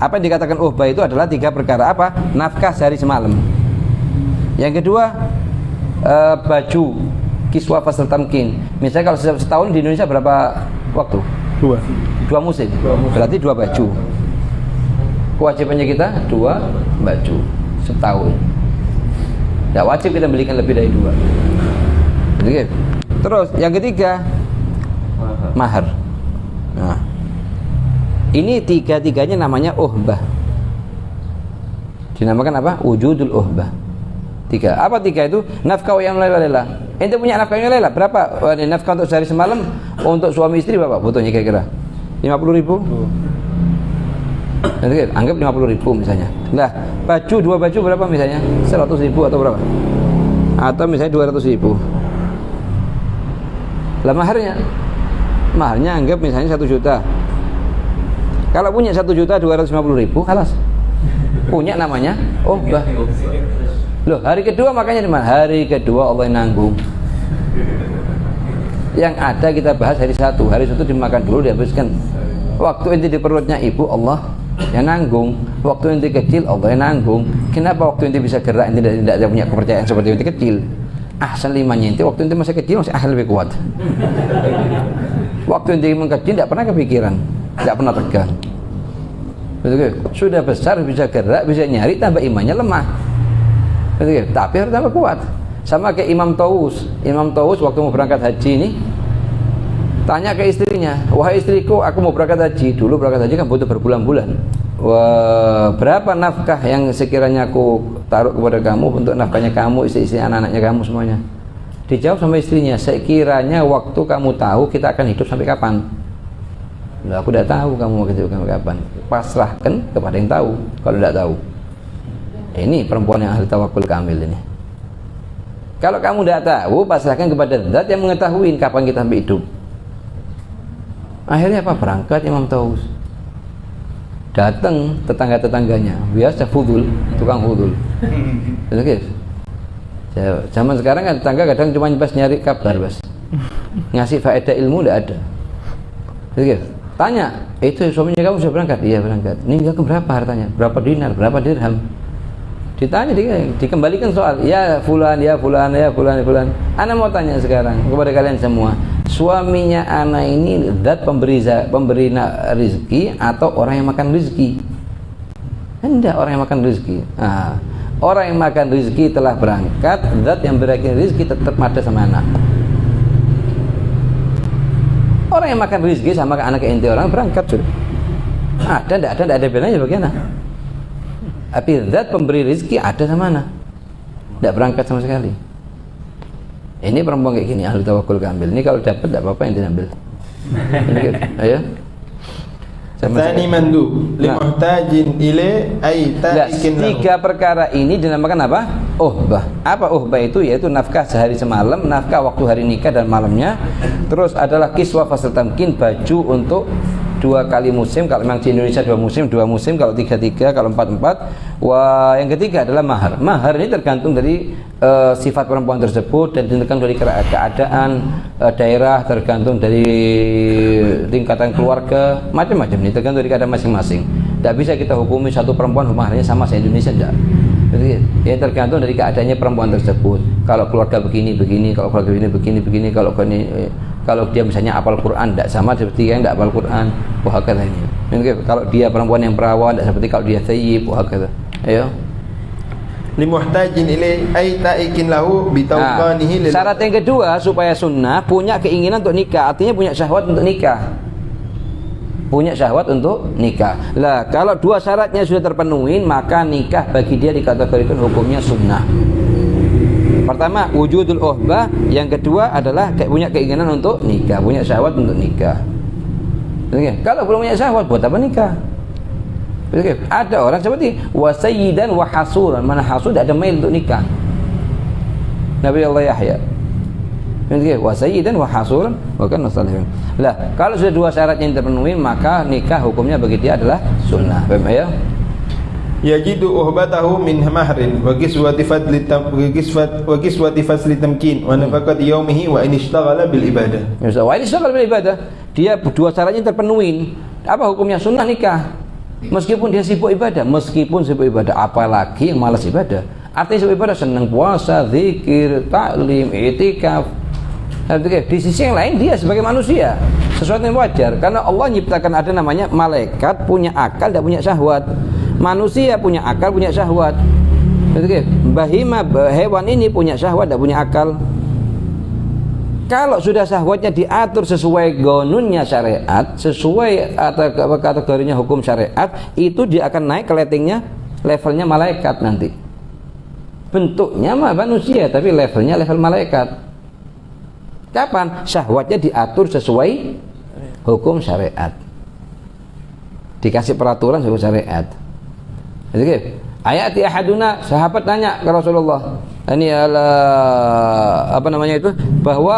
Apa yang dikatakan uhbah itu adalah 3 perkara. Apa? Nafkah sehari semalam. Yang kedua, baju kiswah fasal tamkin. Misalnya kalau setahun di Indonesia berapa waktu? 2 musim. Berarti 2 baju. Kewajibannya kita 2 baju setahun. Tidak wajib kita belikan lebih dari 2. Terus yang ketiga, mahar. Nah, ini 3-tiganya namanya uhbah. Dinamakan apa? Wujudul uhbah. 3. Apa 3 itu? Nafkah yang laila. Ente punya nafkah yang laila berapa? Nafkah untuk sehari semalam untuk suami istri berapa butuhnya kira-kira? 50.000. Anggap 50.000 misalnya. Nah, baju 2 baju berapa misalnya? 100.000 atau berapa? Atau misalnya 200.000. Lah maharnya anggap misalnya 1 juta. Kalau punya 1.250.000, halas. Punya namanya uhbah. Loh, hari kedua makanya di mana? Hari kedua Allah yang nanggung. Yang ada kita bahas hari 1. Hari 1 dimakan dulu, dihabiskan. Waktu inti di perutnya ibu Allah yang nanggung. Waktu inti kecil Allah yang nanggung. Kenapa waktu inti bisa gerak inti tidak punya kepercayaan seperti inti kecil? Ahsan 5-nya inti waktu inti masih kecil masih lebih kuat. Waktu inti kecil tidak pernah kepikiran, tidak pernah tegang. Sudah besar bisa gerak, bisa nyari, tambah imannya lemah. Tapi harus tambah kuat. Sama kayak Imam Tawus. Imam Tawus waktu mau berangkat haji ini tanya ke istrinya, wahai istriku, aku mau berangkat haji. Dulu berangkat haji kan butuh berbulan-bulan. Berapa nafkah yang sekiranya aku taruh kepada kamu untuk nafkahnya kamu, istri-istri, anak-anaknya kamu semuanya? Dijawab sama istrinya, sekiranya waktu kamu tahu kita akan hidup sampai kapan. Loh, aku tidak tahu kamu mau hidup sampai kapan. Pasrahkan kepada yang tahu kalau tidak tahu. Ini perempuan yang ahli tawakul kamil ini. Kalau kamu tidak tahu, pasrahkan kepada zat yang mengetahui kapan kita sampai hidup. Akhirnya apa? Berangkat Imam Tawus. datang tetangga-tetangganya, biasa fudul, tukang fudul. Oke. Zaman sekarang kan tetangga kadang cuma pas nyari kabar, Bas. Ngasih faedah ilmu enggak ada. Oke. Tanya, itu suaminya kamu sudah berangkat? Iya berangkat. Ini enggak berapa hartanya? Berapa dinar? Berapa dirham? Ditanya, dikembalikan soal. Ya fulan, ya fulan, ya fulan, ya fulan. Ana mau tanya sekarang kepada kalian semua, suaminya ana ini zat pemberi rezeki atau orang yang makan rezeki? Hendak orang yang makan rezeki. Nah, orang yang makan rezeki telah berangkat, zat yang beri rezeki tetap ada sama anak. Orang yang makan rezeki sama anak ente orang berangkat sudah. Tidak ada bedanya bagaimana? Tapi zat pemberi rezeki ada sama anak, tidak berangkat sama sekali. Ini perempuan kayak gini ahli tawakul kamil. Ini kalau dapat tidak apa-apa yang diambil. Ayo. Tsani mandub li muhtajin ile ay ta'ikin lahu. Tiga perkara ini dinamakan apa? Uhbah. Apa uhbah itu? Yaitu nafkah sehari semalam, nafkah waktu hari nikah dan malamnya. Terus adalah kiswah fasal tamkin, baju untuk 2 kali musim. Kalau memang di Indonesia 2 musim, kalau 3, kalau 4. Wah, yang ketiga adalah mahar. Mahar ini tergantung dari sifat perempuan tersebut dan tergantung dari keadaan daerah, tergantung dari tingkatan keluarga, macam-macam ini tergantung dari keadaan masing-masing. Tidak bisa kita hukumi satu perempuan maharnya sama se-Indonesia, tidak. Jadi, ya tergantung dari keadaannya perempuan tersebut. Kalau keluarga begini, kalau keluarga begini, kalau dia misalnya hafal Quran tidak sama seperti yang tidak hafal Quran. Wah kata ini. Kalau dia perempuan yang perawan tidak seperti kalau dia thayyib. Wah kata. Ayo. Limuhtajin ilai ay ta'ikin lahu bitawqanihi. Syarat yang kedua supaya sunnah punya keinginan untuk nikah, artinya punya syahwat untuk nikah. Punya syahwat untuk nikah. Lah, kalau 2 syaratnya sudah terpenuhi, maka nikah bagi dia dikategorikan hukumnya sunnah. Pertama, wujudul uhbah, yang kedua adalah punya keinginan untuk nikah, punya syahwat untuk nikah. Oke, kalau belum punya syahwat buat apa nikah? Oke, ada orang seperti wasayyidan wa hasuran, mana hasud ada mail untuk nikah. Nabi Allah Yahya. Oke, wasayyidan wa hasuran wa kana salihin. Lah, kalau sudah 2 syarat yang terpenuhi, maka nikah hukumnya bagi dia adalah sunnah. Paham ya? Yajidu uhbatahu min mahrin wa kiswati fasli tamkin wa nafaqati yaumihi wa in ishtaghala bil ibadah. Wa in ishtaghala bil ibadah. Dia 2 syaratnya terpenuhi. Apa hukumnya? Sunnah nikah. Meskipun dia sibuk ibadah, apalagi yang malas ibadah. Artinya sibuk ibadah, senang puasa, zikir, taklim, i'tikaf. Di sisi yang lain dia sebagai manusia sesuatu yang wajar, karena Allah menciptakan ada namanya malaikat punya akal, tidak punya syahwat. Manusia punya akal, punya syahwat. Bahima hewan ini punya syahwat, tidak punya akal. Kalau sudah syahwatnya diatur sesuai gonunnya syariat, sesuai atau kategorinya hukum syariat, itu dia akan naik ke levelnya malaikat nanti. Bentuknya manusia, tapi levelnya level malaikat. Kapan? Syahwatnya diatur sesuai hukum syariat, dikasih peraturan sesuai syariat. Jadi, ayati ahaduna, sahabat tanya ke Rasulullah, ini bahwa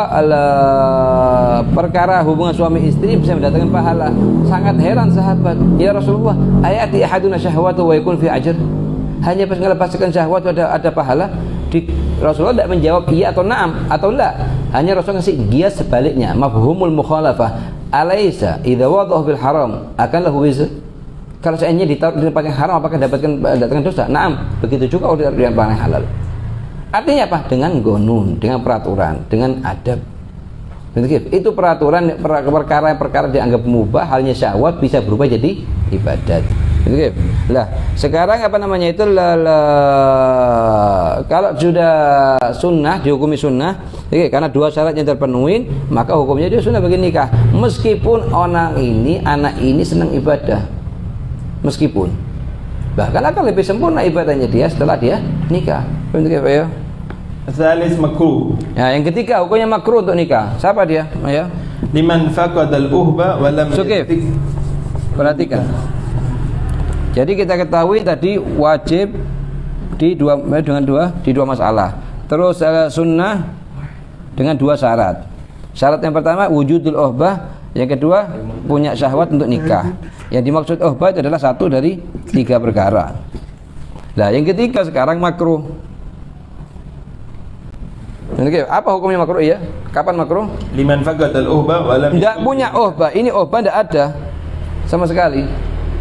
perkara hubungan suami istri bisa mendatangkan pahala. Sangat heran sahabat, ya Rasulullah, ayati ahaduna syahwatu wa yakun fi ajr, hanya pas melepaskan syahwat ada pahala. Rasulullah tidak menjawab iya atau na'am atau la, hanya Rasulullah ngasih gias sebaliknya, mafhumul mukhalafah. Alaysa idza wadhahu bil haram akan lahu wizr. Kalau seandainya ditaruh di tempat yang haram, apakah datangkan dosa? Naam, begitu juga kalau ditaruh di tempat yang halal. Artinya apa? Dengan gonun, dengan peraturan, dengan adab. Itu peraturan perkara dianggap mubah, halnya syahwat bisa berubah jadi ibadat. Lah, sekarang kalau sudah sunnah, dihukumi sunnah, karena 2 syarat yang terpenuhi, maka hukumnya dia sunnah bagi nikah. Meskipun anak ini senang ibadah, meskipun bahkan akan lebih sempurna ibadahnya dia setelah dia nikah. Ya. Salis makruh. Ya, yang ketiga hukumnya makruh untuk nikah. Siapa dia? Ya. Liman faqadal uhba wa lam yatik. Perhatikan. Jadi kita ketahui tadi wajib di dua masalah. Terus sunnah dengan 2 syarat. Syarat yang pertama wujudul uhbah, yang kedua punya syahwat untuk nikah. Yang dimaksud uhbah itu adalah satu dari 3 perkara. Nah, yang ketiga sekarang makruh. Oke, apa hukumnya makruh ya? Kapan makruh? Liman faqad al-uhbah wa lam Tidak punya uhbah. Ini uhbah tidak ada sama sekali.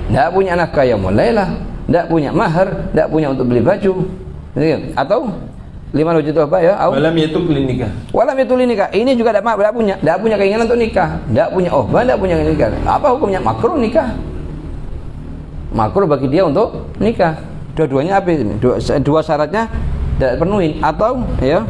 Tidak punya nafkah yaumul lailah, tidak punya mahar, tidak punya untuk beli baju. Atau liman wajid uhbah ya? Walam yatuk linikah. Walam yatul nikah. Ini juga tidak punya keinginan untuk nikah. Tidak punya uhbah, tidak punya nikah. Apa hukumnya? Makruh nikah. Makruh bagi dia untuk nikah. Dua-duanya apa ini? Dua syaratnya tidak penuhin atau ya?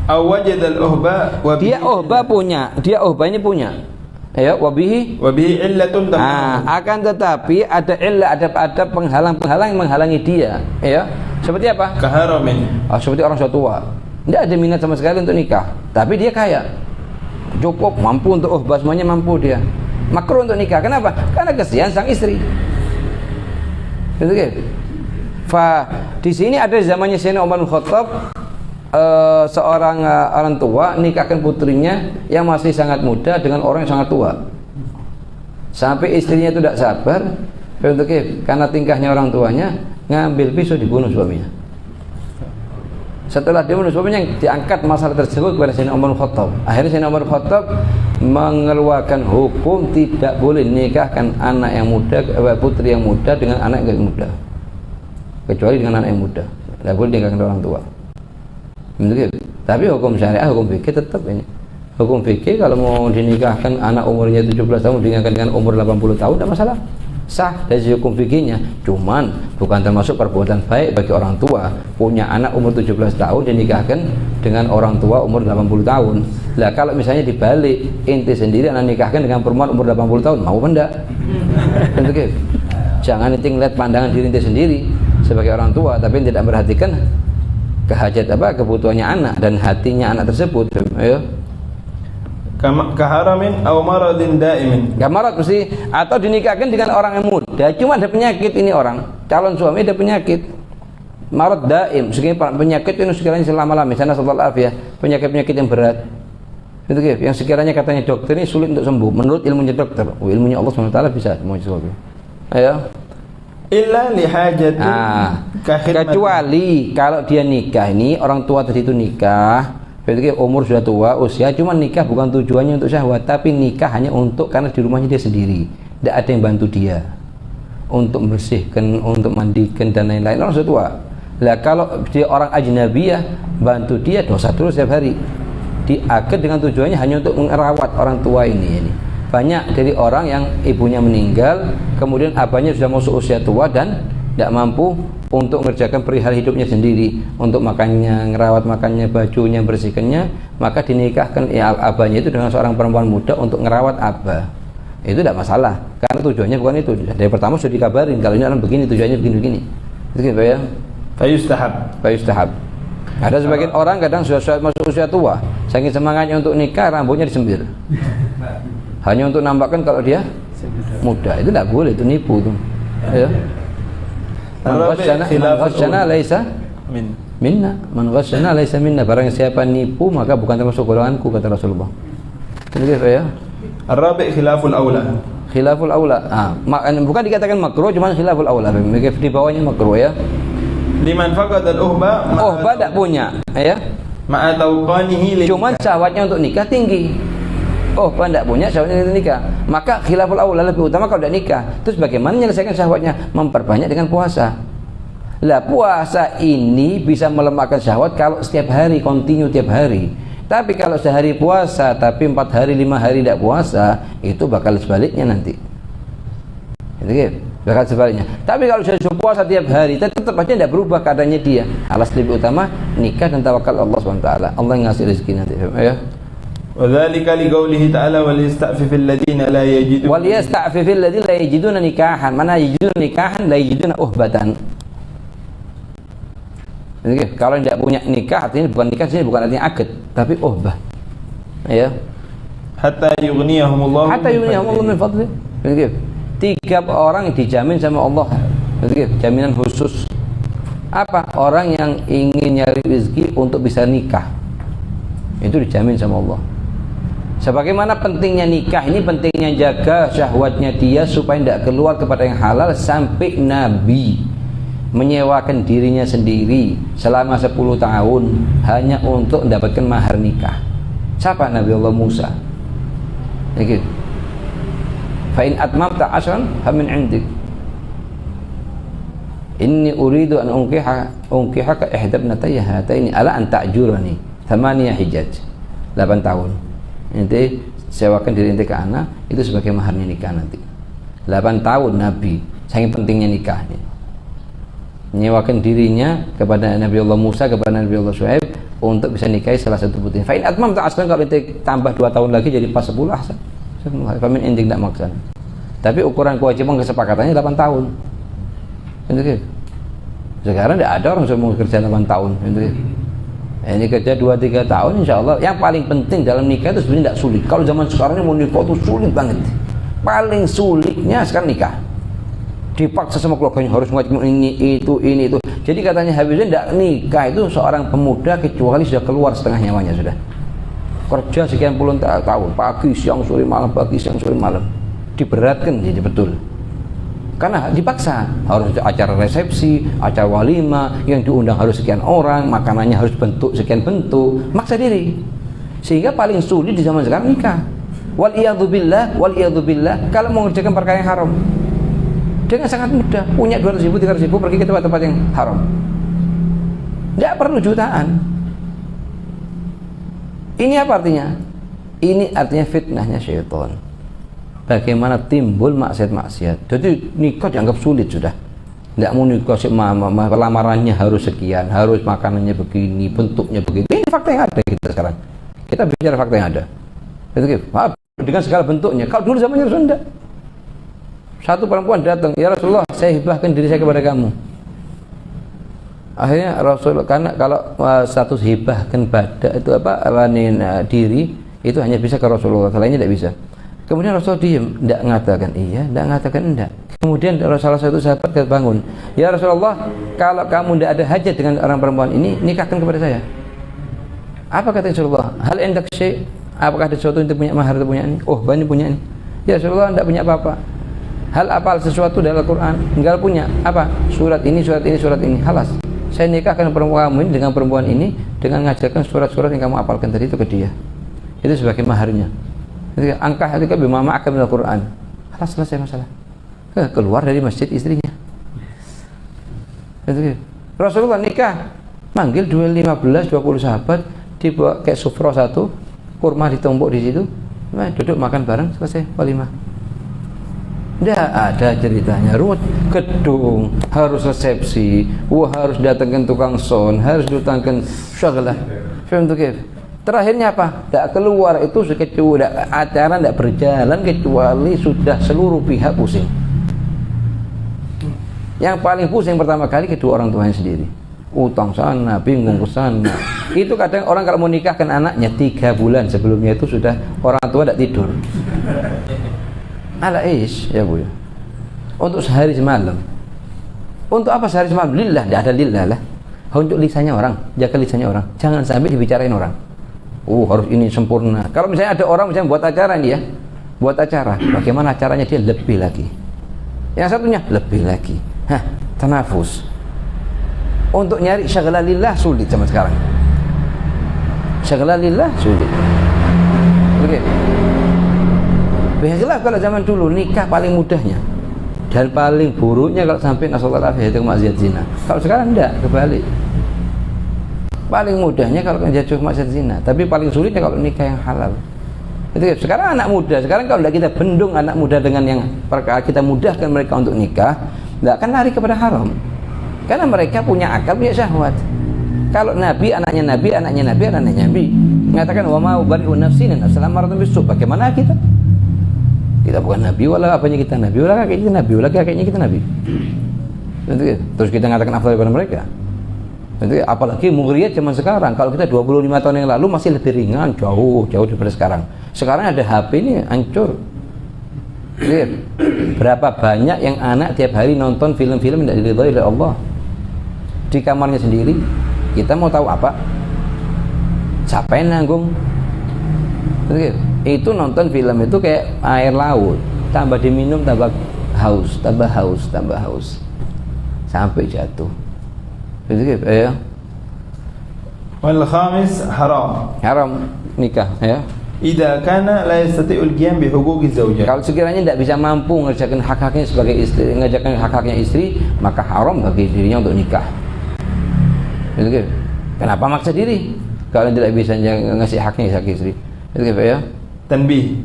Awajad al-uhbah wa Dia uhbah punya, dia uhbah ini punya. Ya, wabihi illatun tamam. akan tetapi ada illah, ada penghalang-penghalang yang menghalangi dia, ya. Seperti apa? Kaharamin. Seperti orang sudah tua. Tidak ada minat sama sekali untuk nikah, tapi dia kaya. Cukup mampu untuk uhbah, semuanya mampu dia. Makruh untuk nikah. Kenapa? Karena kesian sang istri. Gitu kan? Di sini ada zamannya Sayyidina Umar bin Khattab, seorang orang tua nikahkan putrinya yang masih sangat muda dengan orang yang sangat tua. Sampai istrinya itu tidak sabar, karena tingkahnya orang tuanya, ngambil pisau dibunuh suaminya. Setelah dibunuh suaminya, diangkat masalah tersebut kepada Sayyidina Umar bin Khattab. Akhirnya Sayyidina Umar bin Khattab mengeluarkan hukum tidak boleh nikahkan anak yang muda, putri yang muda dengan anak yang muda, kecuali dengan anak yang muda. Tidak boleh nikahkan orang tua. Tapi hukum syariah, hukum fikih tetap ini. Hukum fikih kalau mau dinikahkan anak umurnya 17 tahun dinikahkan dengan umur 80 tahun tidak masalah. Sah dari hukum fikihnya. Cuman bukan termasuk perbuatan baik bagi orang tua punya anak umur 17 tahun dinikahkan dengan orang tua umur 80 tahun. Lah kalau misalnya dibalik, inti sendiri anak nikahkan dengan perempuan umur 80 tahun, mau enggak? Jangan inti ngeliat pandangan diri inti sendiri sebagai orang tua tapi tidak perhatikan kebutuhannya anak dan hatinya anak tersebut. Ayo. Kaharamin atau maradin daimin. Kamarat mesti atau dinikahkan dengan orang yang muda, cuma ada penyakit ini orang. Calon suami ada penyakit. Marad daim, sekiranya penyakit ini sekiranya selama-lamanya, sana sallallahu alaihi ya, penyakit-penyakit yang berat. Itu yang sekiranya katanya dokter ini sulit untuk sembuh menurut ilmunya dokter. Ilmunya Allah SWT bisa semua sesuatu. Ayo. Illa lihajat. Kecuali kalau dia nikah ini orang tua tadi itu nikah, berarti umur sudah tua, usia, cuma nikah bukan tujuannya untuk syahwat, tapi nikah hanya untuk karena di rumahnya dia sendiri, tidak ada yang bantu dia untuk membersihkan, untuk mandikan dan lain-lain. Orang sudah tua. Lah kalau dia orang ajnabiyah, bantu dia dosa terus setiap hari. Diakad dengan tujuannya hanya untuk merawat orang tua ini. Banyak dari orang yang ibunya meninggal, kemudian abahnya sudah masuk usia tua dan tidak mampu untuk mengerjakan perihal hidupnya sendiri, untuk makannya, ngerawat makannya, bajunya, bersihkannya, maka dinikahkan ya abahnya itu dengan seorang perempuan muda untuk ngerawat abah. Itu tidak masalah, karena tujuannya bukan itu. Dari pertama sudah dikabarin kalau ini orang begini, tujuannya begini-begini. Itu gitu ya. Fayustahab. Ada sebagian orang kadang sudah masuk usia tua, saking semangatnya untuk nikah rambutnya disembir. Hanya untuk nampakkan kalau dia muda, itu tidak boleh, itu nipu tuh. Ya. Man ghasyana laisa minna. Man ghasyana laisa minna. Barang siapa nipu maka bukan termasuk golonganku, kata Rasulullah. Itu ya. Ar-rabi' khilaful aula. Khilaful aula. Bukan dikatakan makruh, cuma khilaful aula. Di bawahnya makruh ya. Liman faqad al-uhba. Uhba tidak punya, ya. Ma'a tawqanihi. Cuma syahwatnya untuk nikah tinggi. Uhba tidak punya syahwatnya untuk nikah, maka khilaful aula lebih utama kalau tidak nikah. Terus bagaimana menyelesaikan syahwatnya? Memperbanyak dengan puasa. Lah puasa ini bisa melemahkan syahwat kalau setiap hari, kontinu tiap hari. Tapi kalau sehari puasa tapi 4 hari 5 hari tidak puasa, itu bakal sebaliknya nanti. Itu kan? Bakal sebaliknya. Tapi kalau sudah puasa tiap hari, tetap aja tidak berubah keadaannya dia. Alas lebih utama nikah dan tawakal Allah SWT. Allah yang ngasih rezeki nanti. Ya. وذلك لقوله تعالى وليستعفف الذين لا يجدون لا يجدون نكاحا. Mana yajidun nikahan, la yajidun uhbatan. Jadi kalau tidak punya nikah, artinya bukan nikah sini, bukan artinya akad, tapi uhbah. Ya. Hatta yughniyahumullah min fadli. Jadi 3 orang dijamin sama Allah. Jadi jaminan khusus. Apa? Orang yang ingin nyari rezeki untuk bisa nikah. Itu dijamin sama Allah. Sebagaimana pentingnya nikah ini, pentingnya jaga syahwatnya dia supaya tidak keluar kepada yang halal, sampai Nabi menyewakan dirinya sendiri selama 10 tahun hanya untuk mendapatkan mahar nikah. Siapa? Nabi Allah Musa. Gitu. Fa in atmamta ashran fa min indik. Inni uridu an unkihaka ihda ibnatayya hataini ala an ta'jurani 8 hijaj. 8 tahun. Nanti sewakan diri ente ke anak itu sebagai maharnya nikah nanti. 8 tahun Nabi, saking pentingnya nikahnya. Menyewakan dirinya kepada Nabi Allah Musa, kepada Nabi Allah Shu'aib untuk bisa nikahi salah satu putri. Fa in atmam ta'asran, kalau ente tambah 2 tahun lagi jadi pas 10 ahsan. Fa min indik, tidak maksa. Tapi ukuran kewajiban kesepakatannya 8 tahun. Gitu. Sekarang tidak ada orang semua kerja 8 tahun. Gitu. Ini kerja 2-3 tahun, insya Allah. Yang paling penting dalam nikah itu sebenarnya tidak sulit. Kalau zaman sekarang ini mau nikah itu sulit banget. Paling sulitnya sekarang nikah. Dipaksa sama keluarganya harus mengajak ini itu. Jadi katanya Habibie tidak nikah itu seorang pemuda kecuali sudah keluar setengah nyawanya sudah. Kerja sekian puluh tahun, pagi, siang, sore, malam, pagi, siang, sore, malam. Diberatkan jadi betul. Karena dipaksa, harus acara resepsi, acara walima, yang diundang harus sekian orang, makanannya harus sekian bentuk, maksa diri. Sehingga paling sulit di zaman sekarang nikah. Waliyadzubillah, kalau mau mengerjakan perkara yang haram, dengan sangat mudah, punya 200.000, 300.000, pergi ke tempat-tempat yang haram. Tidak perlu jutaan. Ini apa artinya? Ini artinya fitnahnya syaitan. Bagaimana timbul maksiat-maksiat. Jadi nikah dianggap sulit sudah. Tidak mau nikah lamarannya harus sekian, harus makanannya begini, bentuknya begini. Ini fakta yang ada kita sekarang. Kita bicara fakta yang ada. Itu dengan segala bentuknya. Kalau dulu zamannya Rasul enggak. Satu perempuan datang, ya Rasulullah, saya hibahkan diri saya kepada kamu. Akhirnya Rasul, karena kalau status hibahkan badak itu diri itu hanya bisa ke Rasulullah, lainnya tidak bisa. Kemudian Rasul diam, tidak mengatakan iya, tidak mengatakan enggak. Kemudian salah satu sahabat bangun, ya Rasulullah, kalau kamu tidak ada hajat dengan orang perempuan ini, nikahkan kepada saya. Apa kata Rasulullah? Hal endak syai', apakah ada sesuatu yang punya mahar atau punya ini? Oh, banyak punya ini. Ya Rasulullah, tidak punya apa-apa. Hal apal sesuatu dalam Al-Quran, tinggal punya apa? Surat ini, surat ini, surat ini. Halas. Saya nikahkan perempuan kamu ini dengan perempuan ini dengan mengajarkan surat-surat yang kamu apalkan tadi itu ke dia. Itu sebagai maharnya. Jadi angkah itu kan bima ma'akam Al-Quran. Halas, selesai masalah. Keluar dari masjid istrinya. Jadi, Rasulullah nikah, manggil 15-20 sahabat, dibawa kayak sufro satu, kurma ditumbuk di situ, duduk makan bareng, selesai walimah. Tidak ada ceritanya ruwet, gedung harus resepsi, harus datangkan tukang sound, harus datangkan syagalah. Terakhirnya apa? Tidak keluar itu kecuali acara tidak berjalan kecuali sudah seluruh pihak pusing. Yang paling pusing pertama kali kedua orang tuanya sendiri. Utang sana, bingung ke sana. Itu kadang orang kalau mau nikahkan anaknya 3 bulan sebelumnya itu sudah orang tua tidak tidur. Ala ish, ya Bu ya. Untuk sehari semalam. Untuk apa sehari semalam? Lillah, tidak ada lillah lah. Untuk lisannya orang, jaga lisannya orang. Jangan sampai dibicarain orang. Harus ini sempurna. Kalau misalnya ada orang misalnya buat acara nih ya, buat acara, bagaimana acaranya dia lebih lagi. Yang satunya lebih lagi. Tanafus. Untuk nyari syaghalalillah sulit zaman sekarang. Syaghalalillah sulit. Oke. Biasalah kalau zaman dulu nikah paling mudahnya dan paling buruknya kalau sampai nasallallahu alaihi wasallam maksiat zina. Kalau sekarang enggak, kebalik. Paling mudahnya kalau jatuh maksiat zina, tapi paling sulitnya kalau nikah yang halal. Itu sekarang anak muda, sekarang kalau kita bendung anak muda dengan yang kita mudahkan mereka untuk nikah, enggak akan lari kepada haram. Karena mereka punya akal, punya syahwat. Kalau Nabi, anaknya Nabi, anaknya Nabi, anaknya Nabi mengatakan wa ma ubari'u nafsi dan assalamualaikum bisu. Bagaimana kita? Kita bukan Nabi, wala apanya kita Nabi, wala kakeknya kita Nabi, wala kakeknya kita Nabi. Terus kita mengatakan afdal daripada mereka. Apalagi Mughriyat zaman sekarang. Kalau kita 25 tahun yang lalu masih lebih ringan, jauh daripada sekarang. Sekarang ada HP ini hancur. Lihat berapa banyak yang anak tiap hari nonton film-film yang tidak diridhoi oleh Allah di kamarnya sendiri. Kita mau tahu apa? Siapa yang nanggung? Itu nonton film itu kayak air laut, tambah diminum tambah haus, tambah haus, tambah haus, sampai jatuh. Gitu ya. Wal khamis haram. Haram nikah ya. Idza kana la yastati'ul qiyam bi huquqi zawjah. Kalau sekiranya tidak bisa mampu mengerjakan hak-haknya sebagai istri, mengerjakan hak-haknya istri, maka haram bagi dirinya untuk nikah. Gitu. Kenapa maksa diri kalau tidak bisa ngasih haknya hak istri? Gitu ya. Tanbih.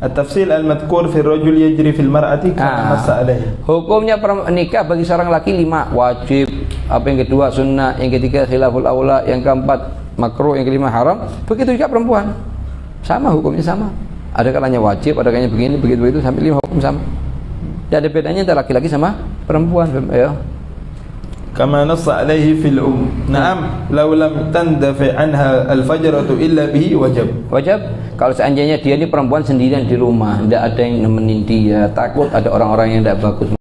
At-tafsil al-madhkur fi ar-rajul yajri fil mar'ati kama nassa alayhi. Hukumnya nikah bagi seorang laki 5 wajib, apa yang kedua sunnah, yang ketiga khilaful aula, yang keempat makruh, yang kelima haram. Begitu juga perempuan. Sama hukumnya sama. Ada kalanya wajib, ada kalanya begini, begitu sampai 5 hukum sama. Tidak ada bedanya antara laki-laki sama perempuan, ya. Kama nassa alaihi fil Naam, law lam tandafi anha al-fajratu illa bihi wajib. Wajib. Kalau seandainya dia ini perempuan sendirian di rumah, tidak ada yang nemenin dia, takut ada orang-orang yang tidak bagus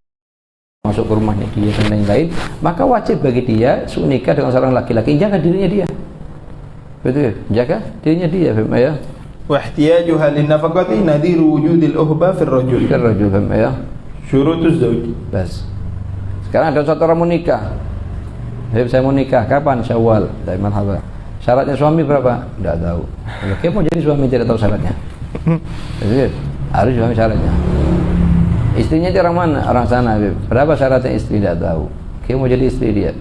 masuk ke rumahnya dia dan lain-lain, maka wajib bagi dia nikah dengan seorang laki-laki, jaga dirinya dia. Betul, jaga dirinya dia, ya. Wa ihtiyajuha lin nafaqati nadiru wujudil uhba fi ar-rajul. Ar-rajul, ya. Syurutuz zawj. Bas. Sekarang ada satu orang mau nikah. Saya mau nikah, kapan? Syawal. Dari marhaba. Syaratnya suami berapa? Tidak tahu. Oke, mau jadi suami tidak tahu syaratnya. Jadi, harus suami syaratnya. Istrinya itu orang mana? Orang sana. Berapa syaratnya istri? Tidak tahu. Oke, mau jadi istri dia.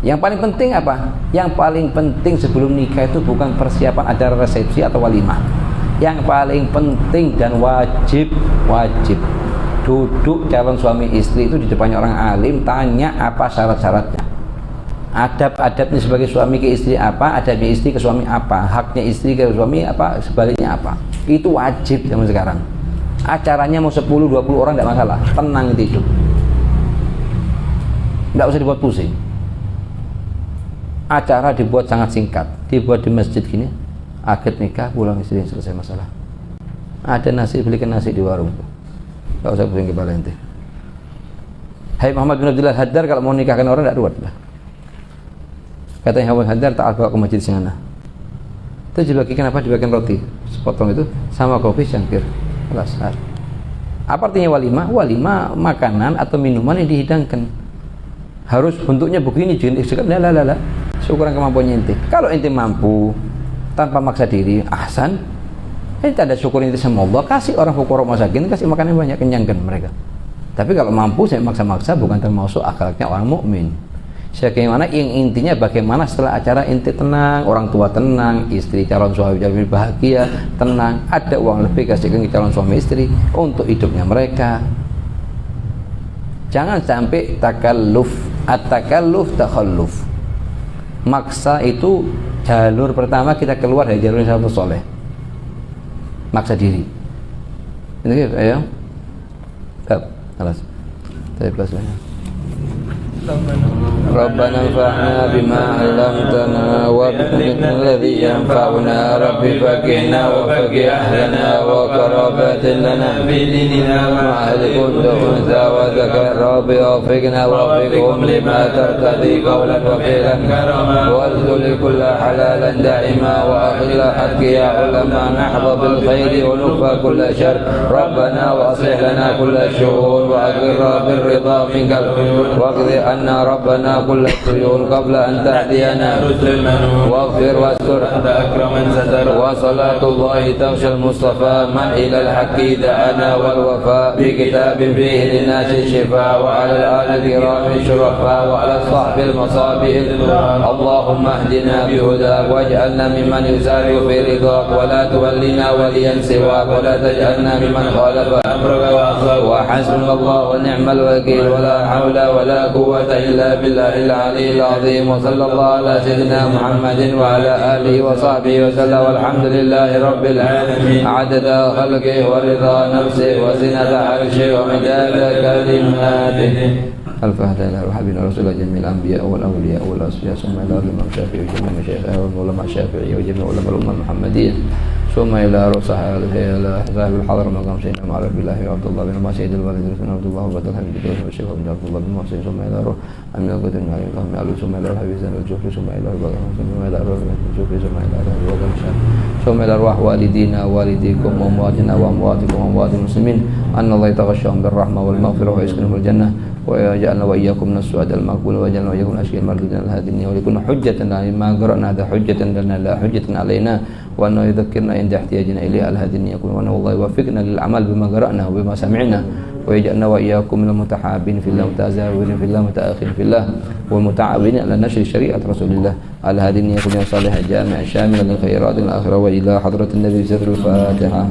Yang paling penting apa? Yang paling penting sebelum nikah itu bukan persiapan acara resepsi atau walimah. Yang paling penting dan wajib duduk calon suami istri itu di depannya orang alim, tanya apa syarat-syaratnya, adab-adabnya sebagai suami ke istri apa, adabnya istri ke suami apa, haknya istri ke suami apa, sebaliknya apa. Itu wajib zaman sekarang. Acaranya mau 10-20 orang tidak masalah, tenang itu hidup, tidak usah dibuat pusing. Acara dibuat sangat singkat, dibuat di masjid gini, akad nikah, pulang istri, selesai masalah. Ada nasi, belikan nasi di warung, gak usah pusing kepala ente. Hai Muhammad bin Abdullah Haddar, kalau mau nikahkan orang tidak ruwet lah. Katanya Muhammad Haddar, tak bawa ke masjid sana. Itu dibagikan apa? Dibagikan roti sepotong itu sama kopi cangkir. Kelas. Apa artinya walimah? Walimah makanan atau minuman yang dihidangkan. Harus bentuknya begini, jenis la. Syukuran kemampuannya ente. Kalau ente mampu tanpa maksa diri, ahsan. Ente ada syukur ente sama Allah, kasih orang fuqara masakin, kasih makanan banyak, kenyangkan mereka. Tapi kalau mampu saya maksa-maksa, bukan termasuk akhlaknya orang mukmin. Bagaimana yang intinya bagaimana setelah acara ente tenang, orang tua tenang, istri calon suami bahagia, tenang, ada uang lebih kasihkan ke calon suami istri untuk hidupnya mereka. Jangan sampai takalluf, at-takalluf takhalluf. Maksa itu jalur pertama kita keluar dari jalur salafus saleh. Maksa diri. Ini ya. Alas. Saya bahas lagi. ربنا انفعنا بما علمتنا وابلغنا الذي ينفعنا رب فقهنا وفقه أهلنا وقرابات لنا بديننا مع الكل أنثى وذكر رب وفقنا وفقهم لما ترتضي قولا وفعلا كرما واذل كل حلالا دائما وأخل حق يا علماء نحظى بالخير ونكفى كل شر ربنا وأصلح لنا كل الشؤون وأقر بالرضا منك العيون واقضي عنا ربنا كل العيون قبل أن تهدينا واغفر واستر أنت أكرم من ستر وصلاة الله تغشى المصطفى من إلى الحق دعانا والوفاء بكتاب فيه للناس الشفاء وعلى الآل الكرام الشرفاء وعلى الصحب المصابيح اللهم اهدنا بهداك واجعلنا ممن يسارع في رضاك ولا تولنا وليا سواك ولا تجعلنا ممن خالف أمرك وعصاك وحسبنا الله ونعم الوكيل ولا حول ولا قوة إلا بالله العلي العظيم وصلى الله على سيدنا محمد وعلى آله وصحبه وسلم والحمد لله رب العالمين عدد خلقه ورضا نفسه وزنة عرشه ومداد كلماته الفاتحة إلى حبيبنا رسول الله جميع الأنبياء والأولياء والأصفياء ثم إلى الإمام الشافعي وجميع مشايخه والعلماء الشافعي وجميع علماء الأمة المحمدية ثم إلى صاحب الحضر مقام سيدنا مع رب الله وعبد الله بن مسعود الوالد بن عبد الله وعبد الحميد بن الشيخ بن عبد الله بن محسن ثم إلى روح أمين القدر من علي الله ثم إلى الحبيب زين الجوفي ثم إلى البقرة ثم إلى الجوفي ثم إلى ثم إلى أرواح والدينا ووالديكم وأمواتنا وأمواتكم وأموات المسلمين أن الله يتغشاهم بالرحمة والمغفرة ويسكنهم الجنة ويجعلنا وإياكم من السعداء المقبول ويجعلنا وإياكم من الأشقياء المردودين على هذه الدنيا وليكون حجة لما قرأنا هذا حجة لنا لا حجة علينا وأنه يذكرنا عند احتياجنا إليه على هذه الدنيا وأنه الله يوفقنا للعمل بما قرأنا وبما سمعنا ويجعلنا وإياكم من المتحابين في الله متزاورين في الله متآخين في الله والمتعاونين على نشر شريعة رسول الله على هذه الدنيا كلها صالحة جامعة شاملة للخيرات الآخرة وإلى حضرة النبي بسر الفاتحة.